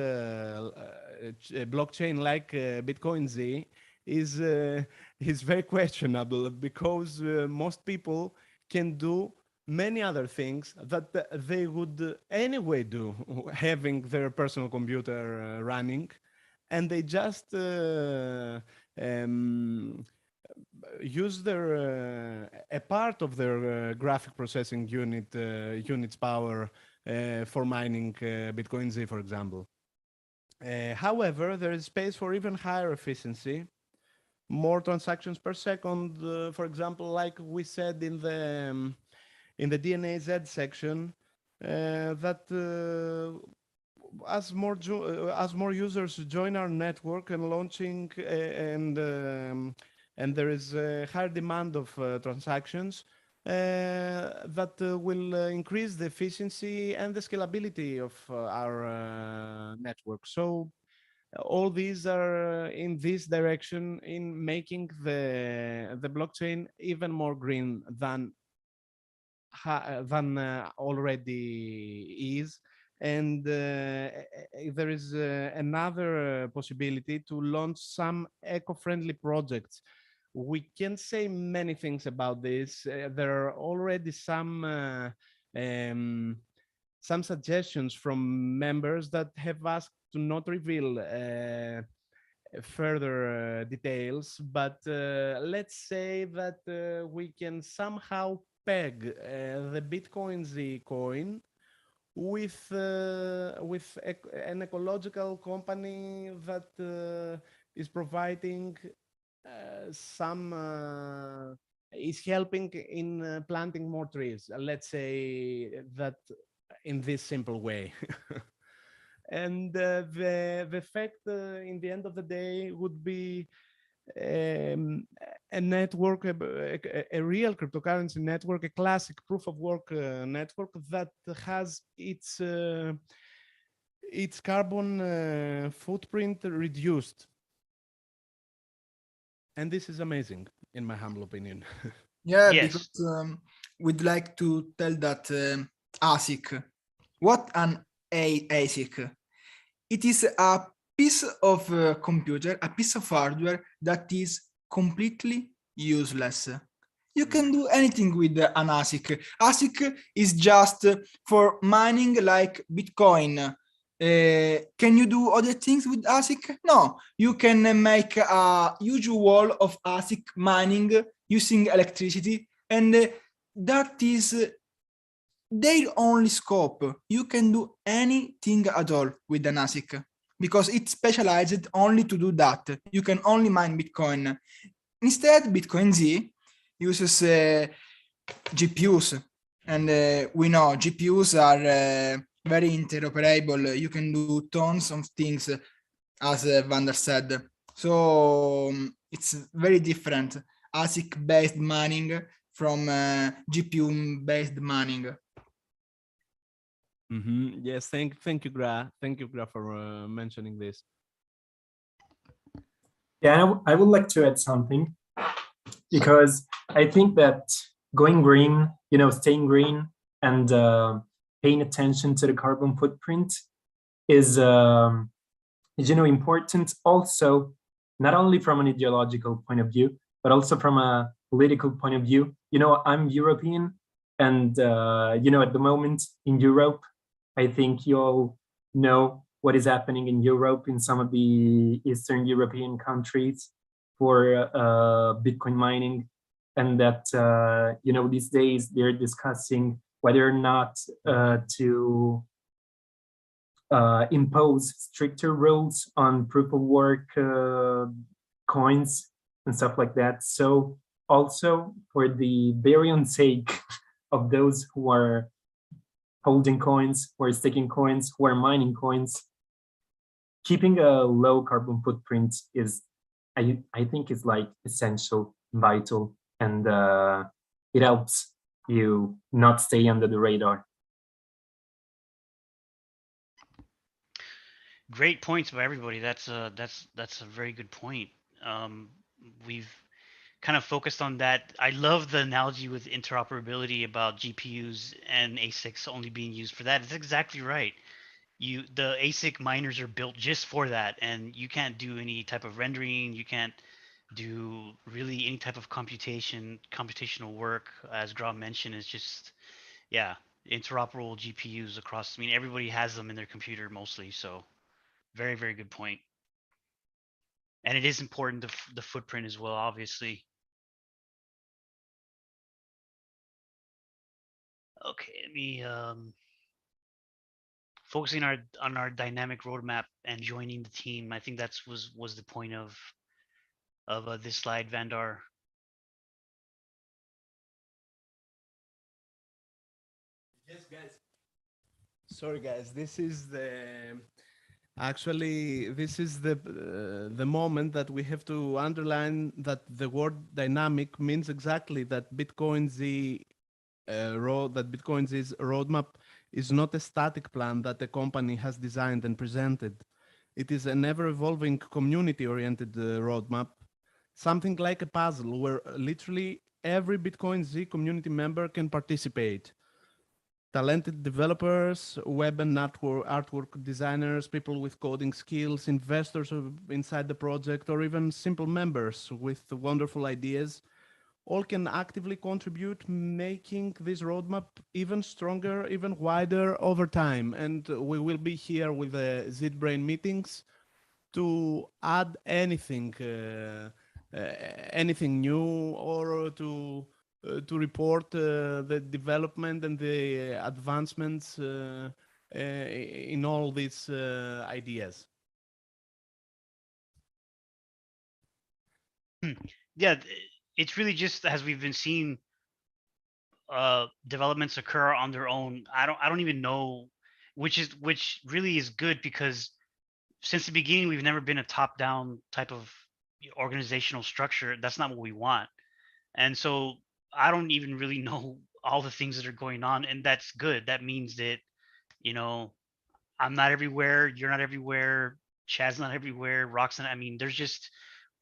blockchain like BitcoinZ is very questionable, because most people can do many other things that they would anyway do having their personal computer running, and they just use their a part of their graphic processing unit's power for mining BitcoinZ, for example. However, there is space for even higher efficiency, more transactions per second, for example, like we said in the DNAZ section, that as more users join our network and launching and there is a higher demand of transactions, that will increase the efficiency and the scalability of our network. So all these are in this direction, in making the blockchain even more green than already is. And there is another possibility to launch some eco-friendly projects. We can say many things about this. There are already some suggestions from members that have asked to not reveal further details, but let's say that we can somehow peg the BitcoinZ coin with an ecological company that is providing is helping in planting more trees. Let's say that in this simple way. And the effect in the end of the day would be a network, a real cryptocurrency network, a classic proof of work network that has its carbon footprint reduced. And this is amazing, in my humble opinion. Yeah, Yes. because we'd like to tell that ASIC, what an ASIC? It is a piece of computer, a piece of hardware that is completely useless. You can do anything with an ASIC. ASIC is just for mining like Bitcoin. Can you do other things with ASIC? No, you can make a huge wall of ASIC mining using electricity, and that is their only scope. You can do anything at all with an ASIC because it's specialized only to do that. You can only mine Bitcoin. Instead, BitcoinZ uses GPUs, and we know GPUs are very interoperable. You can do tons of things, as Vander said. So it's very different, ASIC-based mining from GPU-based mining. Mm-hmm. Yes, thank you, Gra. Thank you, Gra, for mentioning this. Yeah, I would like to add something, because I think that going green, staying green and paying attention to the carbon footprint is, important also, not only from an ideological point of view, but also from a political point of view. I'm European, and at the moment in Europe, I think you all know what is happening in Europe, in some of the Eastern European countries for Bitcoin mining, and that these days they're discussing whether or not to impose stricter rules on proof of work coins and stuff like that. So also, for the very own sake of those who are holding coins, who are staking coins, who are mining coins, keeping a low carbon footprint is, I think, is like essential, vital, and it helps you not stay under the radar. Great points by everybody. That's a very good point. We've kind of focused on that. I love the analogy with interoperability about GPUs and ASICs only being used for that. It's exactly right. The ASIC miners are built just for that, and you can't do any type of rendering. You can't do really any type of computational work. As Gra mentioned, is just, yeah, interoperable GPUs across. I mean, everybody has them in their computer mostly. So very, very good point. And it is important, the footprint as well, obviously. Okay, let me focusing on our dynamic roadmap and joining the team. I think that's was the point of this slide, Vandar. Yes, guys. Sorry, guys. This is actually the moment that we have to underline that the word dynamic means exactly that BitcoinZ BitcoinZ's roadmap is not a static plan that the company has designed and presented. It is an ever-evolving community-oriented roadmap, something like a puzzle where literally every BitcoinZ community member can participate. Talented developers, web and artwork designers, people with coding skills, investors inside the project, or even simple members with wonderful ideas, all can actively contribute, making this roadmap even stronger, even wider over time. And we will be here with the ZBrain meetings to add anything new, or to report the development and the advancements in all these ideas. Yeah, it's really just, as we've been seeing developments occur on their own. I don't even know, which really is good, because since the beginning we've never been a top-down type of organizational structure. That's not what we want. And so I don't even really know all the things that are going on, and that's good. That means that, I'm not everywhere, you're not everywhere, Chad's not everywhere, Roxanne. I mean, there's just,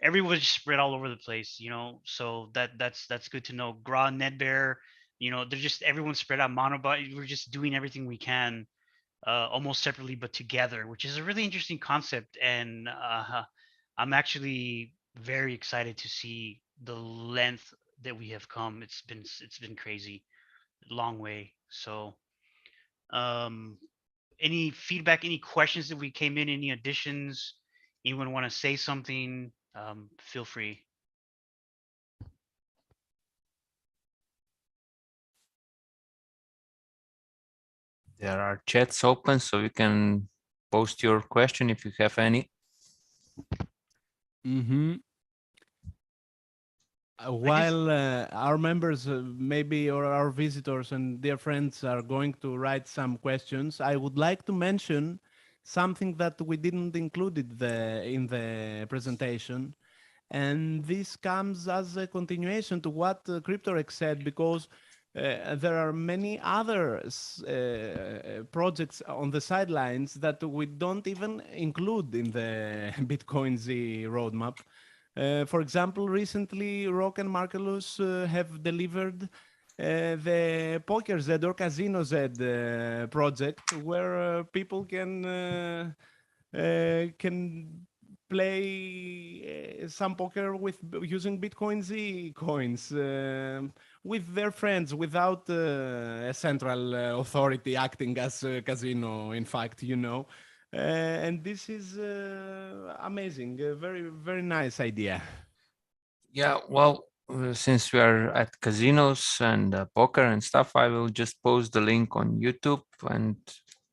everyone's spread all over the place, so that's good to know. Gra, Nedbear, they're just, everyone's spread out. Monobot, we're just doing everything we can, almost separately but together, which is a really interesting concept. And I'm actually very excited to see the length that we have come. It's been crazy, long way. So any feedback, any questions that we came in, any additions, anyone want to say something, feel free. There are chats open, so you can post your question if you have any. Mm-hmm. While our members maybe, or our visitors and their friends are going to write some questions, I would like to mention something that we didn't include in the presentation. And this comes as a continuation to what CryptoRex said, because there are many other projects on the sidelines that we don't even include in the BitcoinZ roadmap. For example, recently, Rock and Markelus have delivered the PokerZ or CasinoZ project, where people can play some poker with using BitcoinZ coins with their friends without a central authority acting as a casino, in fact, you know. And this is amazing, a very nice idea. Yeah, well, since we are at casinos and poker and stuff, I will just post the link on YouTube, and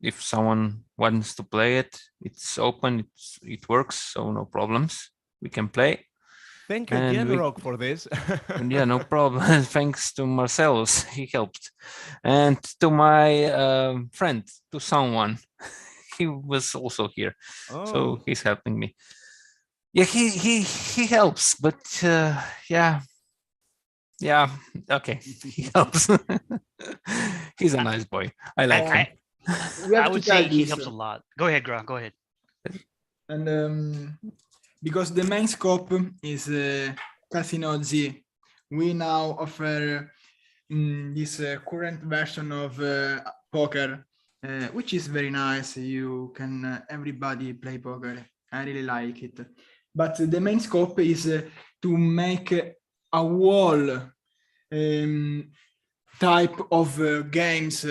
if someone wants to play it, it's open, it works, so no problems. We can play. Thank you again, Rock, for this. Yeah, no problem. Thanks to Marcellus, he helped. And to my friend, to someone, he was also here, so he's helping me. Yeah, he helps, but yeah, okay, he helps. He's a nice boy. I like him. I would say he helps a lot. Go ahead, Gra. Go ahead. And because the main scope is Casino Z, we now offer this current version of poker, which is very nice. You can everybody play poker. I really like it. But the main scope is to make a whole type of games,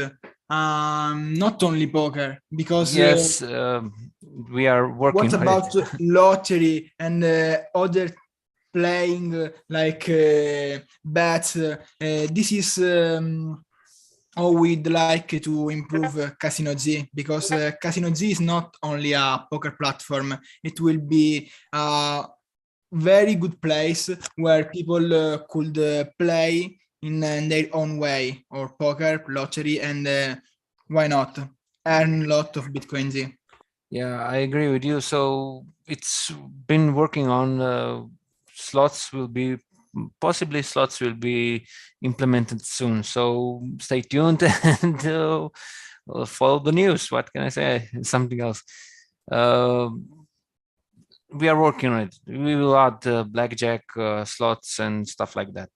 not only poker, because yes, we are working. What about lottery and other playing like bets? This is how we'd like to improve Casino Z, because Casino Z is not only a poker platform. It will be a very good place where people could play in their own way, or poker, lottery, and why not earn a lot of BitcoinZ. Yeah, I agree with you. So it's been working on slots will be implemented soon. So stay tuned and follow the news. What can I say? Something else. We are working on it. We will add blackjack slots and stuff like that.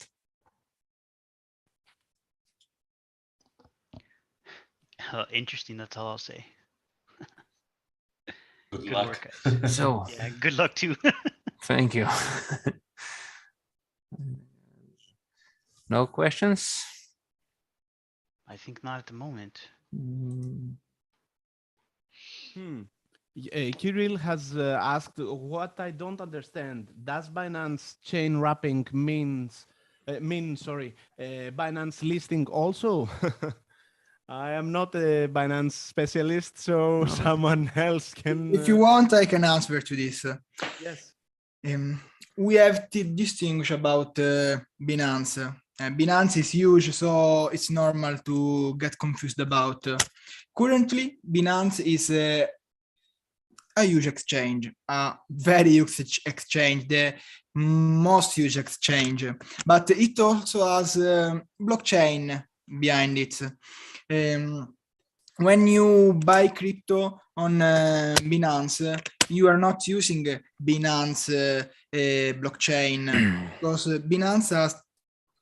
Interesting. That's all I'll say. Good luck. Work, guys. So yeah, good luck too. Thank you. No questions? I think not at the moment. Kirill has asked what I don't understand. Does Binance chain wrapping mean Binance listing also? I am not a Binance specialist, so someone else can. If you want, I can answer to this. Yes. We have to distinguish about Binance. Binance is huge, so it's normal to get confused about. Currently, Binance is a huge exchange, a very huge exchange, the most huge exchange, but it also has blockchain behind it. When you buy crypto on Binance, you are not using Binance blockchain, because Binance has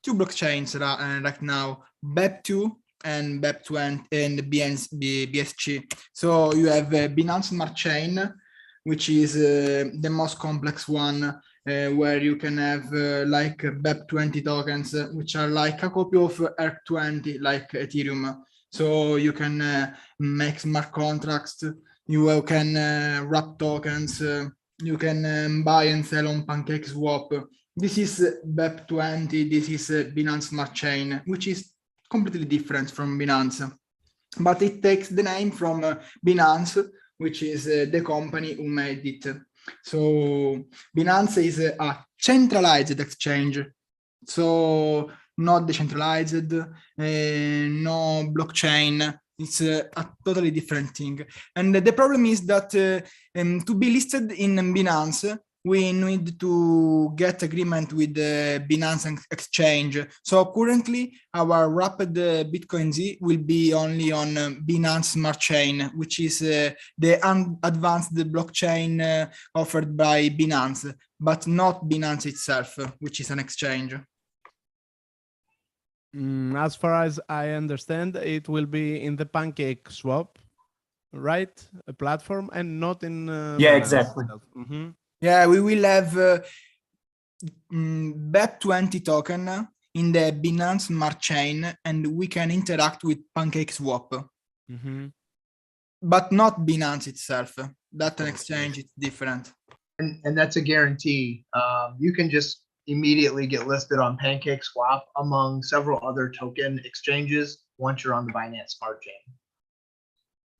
two blockchains right now, BEP2 and BEP20 and BSC. So you have Binance Smart Chain, which is the most complex one, where you can have like BEP20 tokens, which are like a copy of ERC20, like Ethereum. So you can make smart contracts, you can wrap tokens, you can buy and sell on PancakeSwap. This is BEP20, this is Binance Smart Chain, which is completely different from Binance. But it takes the name from Binance, which is the company who made it. So Binance is a centralized exchange. So not decentralized, no blockchain. It's a totally different thing. And the problem is that to be listed in Binance, we need to get agreement with the Binance exchange. So currently, our wrapped BitcoinZ will be only on Binance Smart Chain, which is the advanced blockchain offered by Binance, but not Binance itself, which is an exchange. As far as I understand, it will be in the PancakeSwap, right? A platform, and not in yeah, Binance exactly. itself. Yeah, we will have BEP20 token in the Binance Smart Chain, and we can interact with PancakeSwap, but not Binance itself. That an exchange is different. And that's a guarantee. You can just immediately get listed on PancakeSwap among several other token exchanges once you're on the Binance Smart Chain.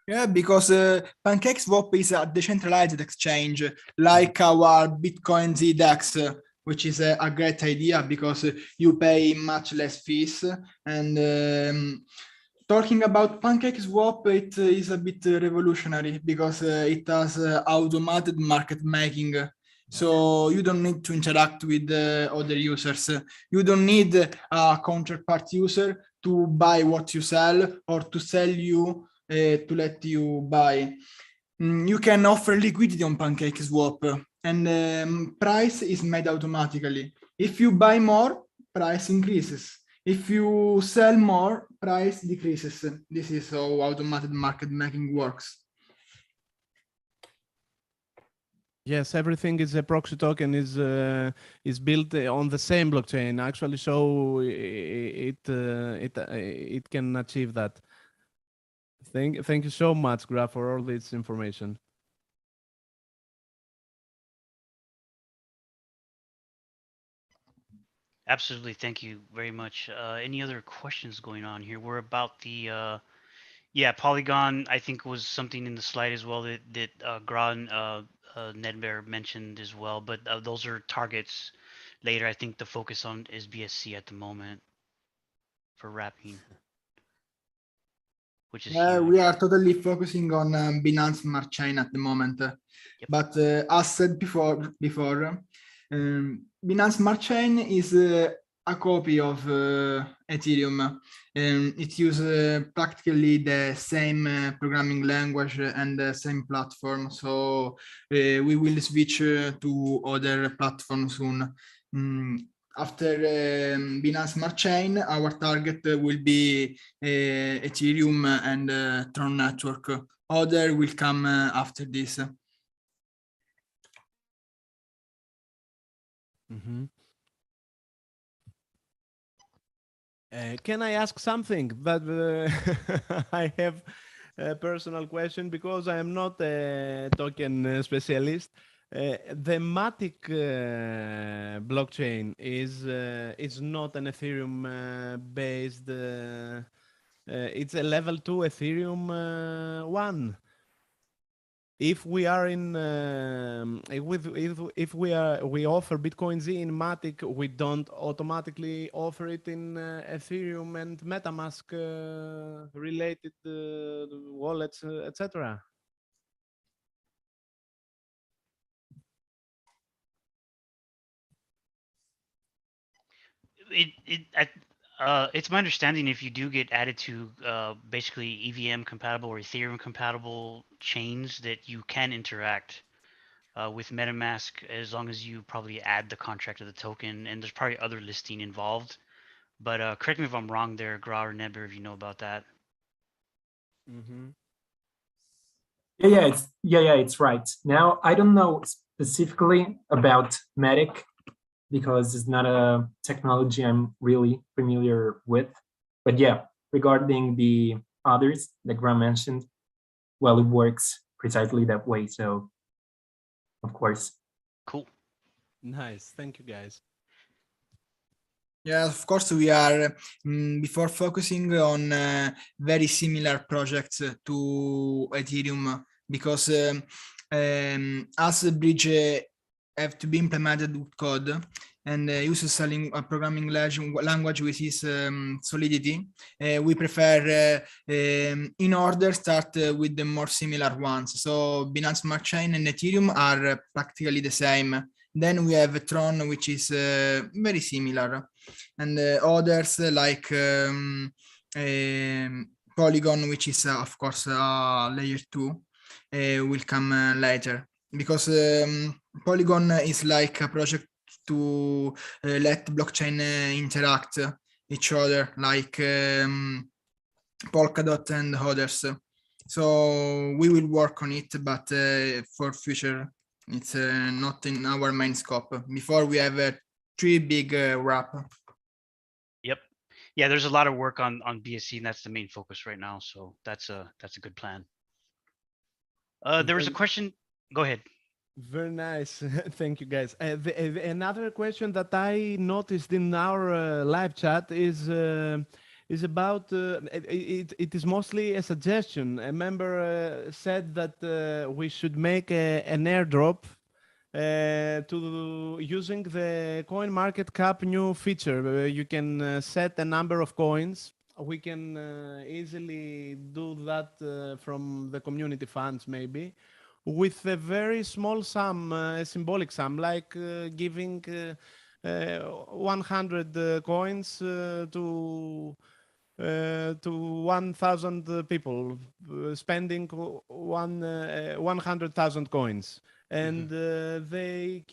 Yeah, because PancakeSwap is a decentralized exchange like our BitcoinZ Decks, which is a great idea because you pay much less fees. And talking about PancakeSwap, it is a bit revolutionary because it has automated market making. So you don't need to interact with other users. You don't need a counterpart user to buy what you sell or to sell you to let you buy. You can offer liquidity on PancakeSwap, and price is made automatically. If you buy more, price increases. If you sell more, price decreases. This is how automated market making works. Yes, everything is a proxy token is built on the same blockchain actually, so it can achieve that. Thank you so much, Graf, for all this information. Absolutely, thank you very much. Any other questions going on here? We're about the yeah, Polygon. I think was something in the slide as well that Gran Nedbear mentioned as well. But those are targets later. I think the focus on is BSC at the moment for wrapping, which is huge. We are totally focusing on Binance Smart Chain at the moment. Yep. But as said before, Binance Smart Chain is a copy of Ethereum. It uses practically the same programming language and the same platform. So we will switch to other platforms soon. After Binance Smart Chain, our target will be Ethereum and Tron Network. Other will come after this. Can I ask something that I have a personal question because I am not a token specialist. The Matic blockchain is not an Ethereum based. It's a level 2 Ethereum one. If we are in if we offer BitcoinZ in Matic, we don't automatically offer it in Ethereum and MetaMask related wallets, etc. It's my understanding if you do get added to basically EVM compatible or Ethereum compatible chains that you can interact with MetaMask as long as you probably add the contract of the token, and there's probably other listing involved. But correct me if I'm wrong there, Gra or Neber, if you know about that. Yeah, it's right. Now, I don't know specifically about Matic because it's not a technology I'm really familiar with. But yeah, regarding the others that Graham mentioned, well, it works precisely that way. So, of course. Cool. Nice. Thank you, guys. Yeah, of course, we are before focusing on very similar projects to Ethereum because as the bridge have to be implemented with code and uses a programming language which is Solidity. We prefer in order start with the more similar ones. So Binance Smart Chain and Ethereum are practically the same. Then we have Tron, which is very similar, and others like Polygon, which is of course layer 2, will come later because Polygon is like a project to let blockchain interact each other, like Polkadot and others. So we will work on it, but for future. It's not in our main scope. Before we have 3 big wrap. Yep. Yeah, there's a lot of work on BSC, and that's the main focus right now. So that's a good plan. There was a question. Go ahead. Very nice. Thank you, guys. Another question that I noticed in our live chat is about it is mostly a suggestion. A member said that we should make an airdrop to using the coin market cap new feature where you can set a number of coins. We can easily do that from the community funds, maybe with a very small sum, a symbolic sum, like giving 100 coins to 1,000 people, spending 100,000 coins, and we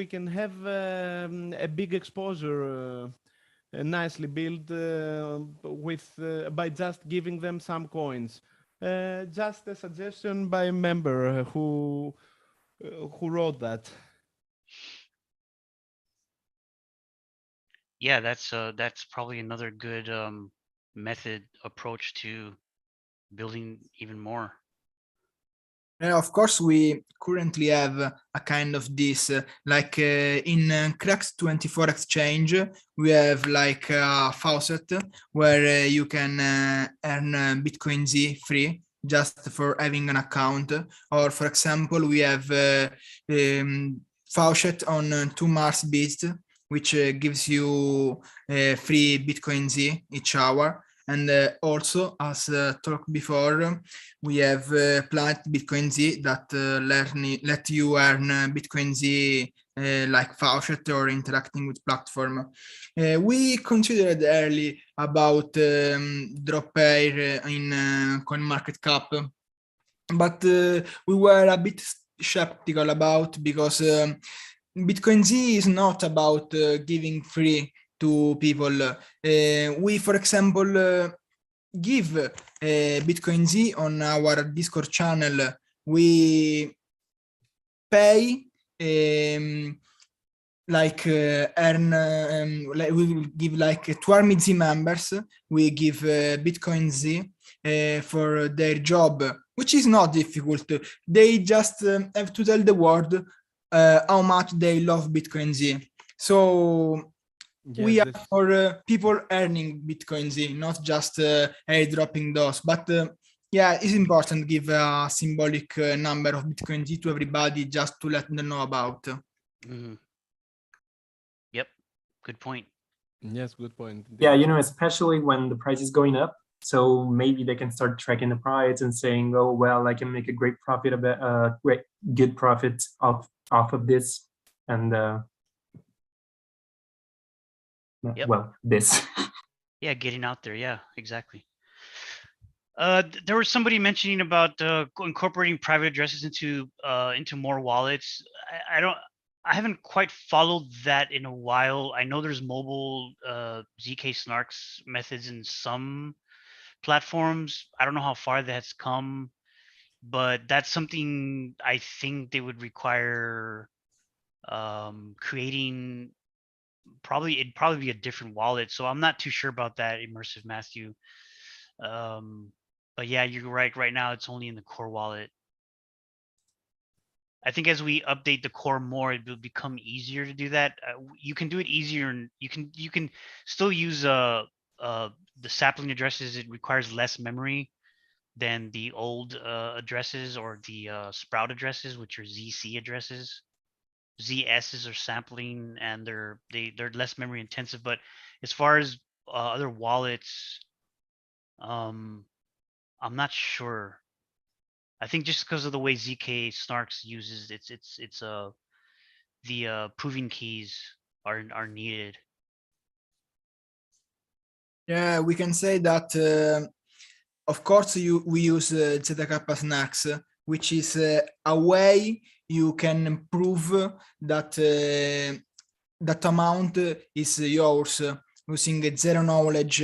can have a big exposure. Nicely built by just giving them some coins. Just a suggestion by a member who wrote that. Yeah, that's probably another good method approach to building even more. Of course, we currently have a kind of this, like in Crux24 exchange, we have like a Faucet where you can earn BitcoinZ free just for having an account. Or for example, we have Faucet on 2 Mars Beats, which gives you free BitcoinZ each hour. And also, as talked before, we have Planet BitcoinZ that let you earn BitcoinZ like Faucet or interacting with platform. We considered early about drop pair in CoinMarketCap, but we were a bit skeptical about, because BitcoinZ is not about giving free to people. We, for example, give BitcoinZ on our Discord channel. We pay like like we will give like to Army Z members. We give BitcoinZ for their job, which is not difficult. They just have to tell the world how much they love BitcoinZ. So yes, we are for people earning BitcoinZ, not just airdropping those. But yeah, it's important to give a symbolic number of BitcoinZ to everybody just to let them know about. Yep, good point. Yes, good point. Yeah, you know, especially when the price is going up. So maybe they can start tracking the price and saying, oh, well, I can make a great profit, good profit off of this. And Yep. well, this. Yeah, getting out there. Yeah, exactly. There was somebody mentioning about incorporating private addresses into more wallets. I haven't quite followed that in a while. I know there's mobile zk-snarks methods in some platforms. I don't know how far that's come, but that's something I think they would require creating. It'd probably be a different wallet. So I'm not too sure about that, Immersive Matthew. But yeah, you're right. Right now, it's only in the core wallet. I think as we update the core more, it will become easier to do that. You can do it easier, and you can still use the sapling addresses. It requires less memory than the old addresses or the sprout addresses, which are ZC addresses. ZSs are sampling, and they're less memory intensive. But as far as other wallets, I'm not sure. I think just because of the way zk-snarks uses it's the proving keys are needed. Yeah, we can say that. Of course, we use zk-snarks, which is a way you can prove that that amount is yours using a zero knowledge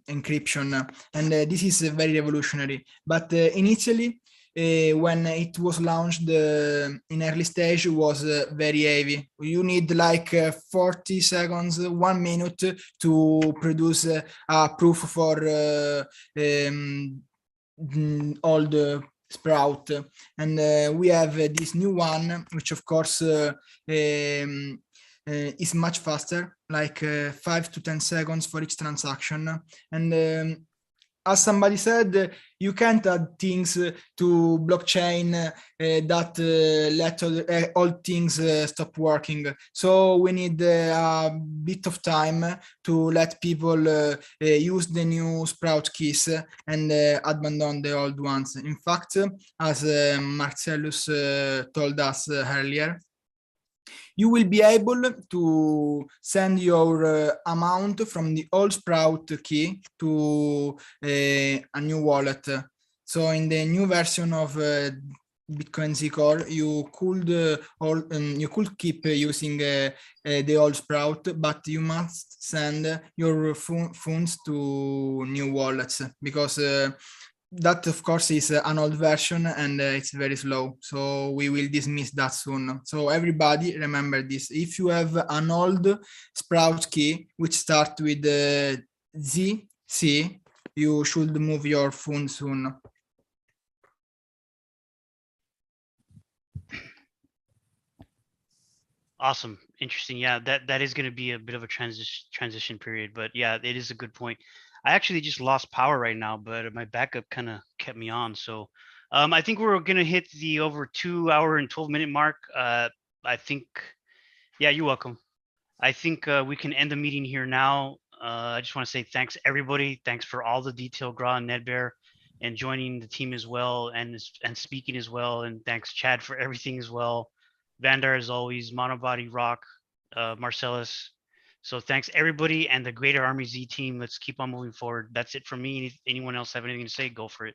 encryption, and this is very revolutionary. But initially, when it was launched in early stage was very heavy. You need like 40 seconds, 1 minute to produce a proof for all the sprout, and we have this new one, which of course is much faster, like 5 to 10 seconds for each transaction. And as somebody said, you can't add things to blockchain that let all things stop working. So we need a bit of time to let people use the new Sprout keys and abandon the old ones. In fact, as Marcellus told us earlier, you will be able to send your amount from the old Sprout key to a new wallet. So in the new version of BitcoinZ Core, you could keep using the old Sprout, but you must send your funds to new wallets, because that of course is an old version and it's very slow, so we will dismiss that soon. So everybody remember this: if you have an old Sprout key which start with ZC, you should move your phone soon. Awesome, interesting. Yeah, that is going to be a bit of a transition period, but yeah, it is a good point. I actually just lost power right now, but my backup kind of kept me on. So I think we're going to hit the over 2 hour and 12-minute mark. I think, yeah, you're welcome. I think we can end the meeting here now. I just want to say thanks, everybody. Thanks for all the detail, Gra and Nedbear, and joining the team as well, and speaking as well. And thanks, Chad, for everything as well. Vandar, as always, Monobody, Rock, Marcellus. So thanks everybody and the Greater Army Z team. Let's keep on moving forward. That's it from me. Anyone else have anything to say? Go for it.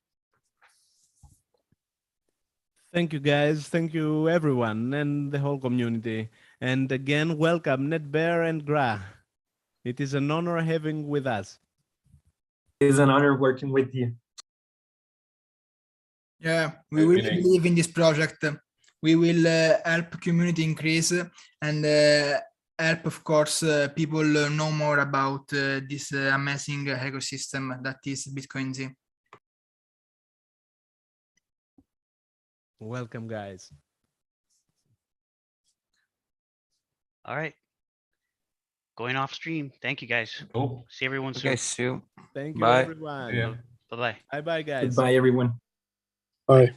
Thank you, guys. Thank you, everyone, and the whole community. And again, welcome, Nedbear and Gra. It is an honor having with us. It is an honor working with you. Yeah, we will believe in this project. We will help community increase and help, of course, people know more about this amazing ecosystem that is BitcoinZ. Welcome, guys. All right. Going off stream. Thank you, guys. Cool. See everyone soon. Okay, see you. Thank you, Bye. everyone. Yeah. Bye-bye. Bye, Goodbye, everyone. Bye.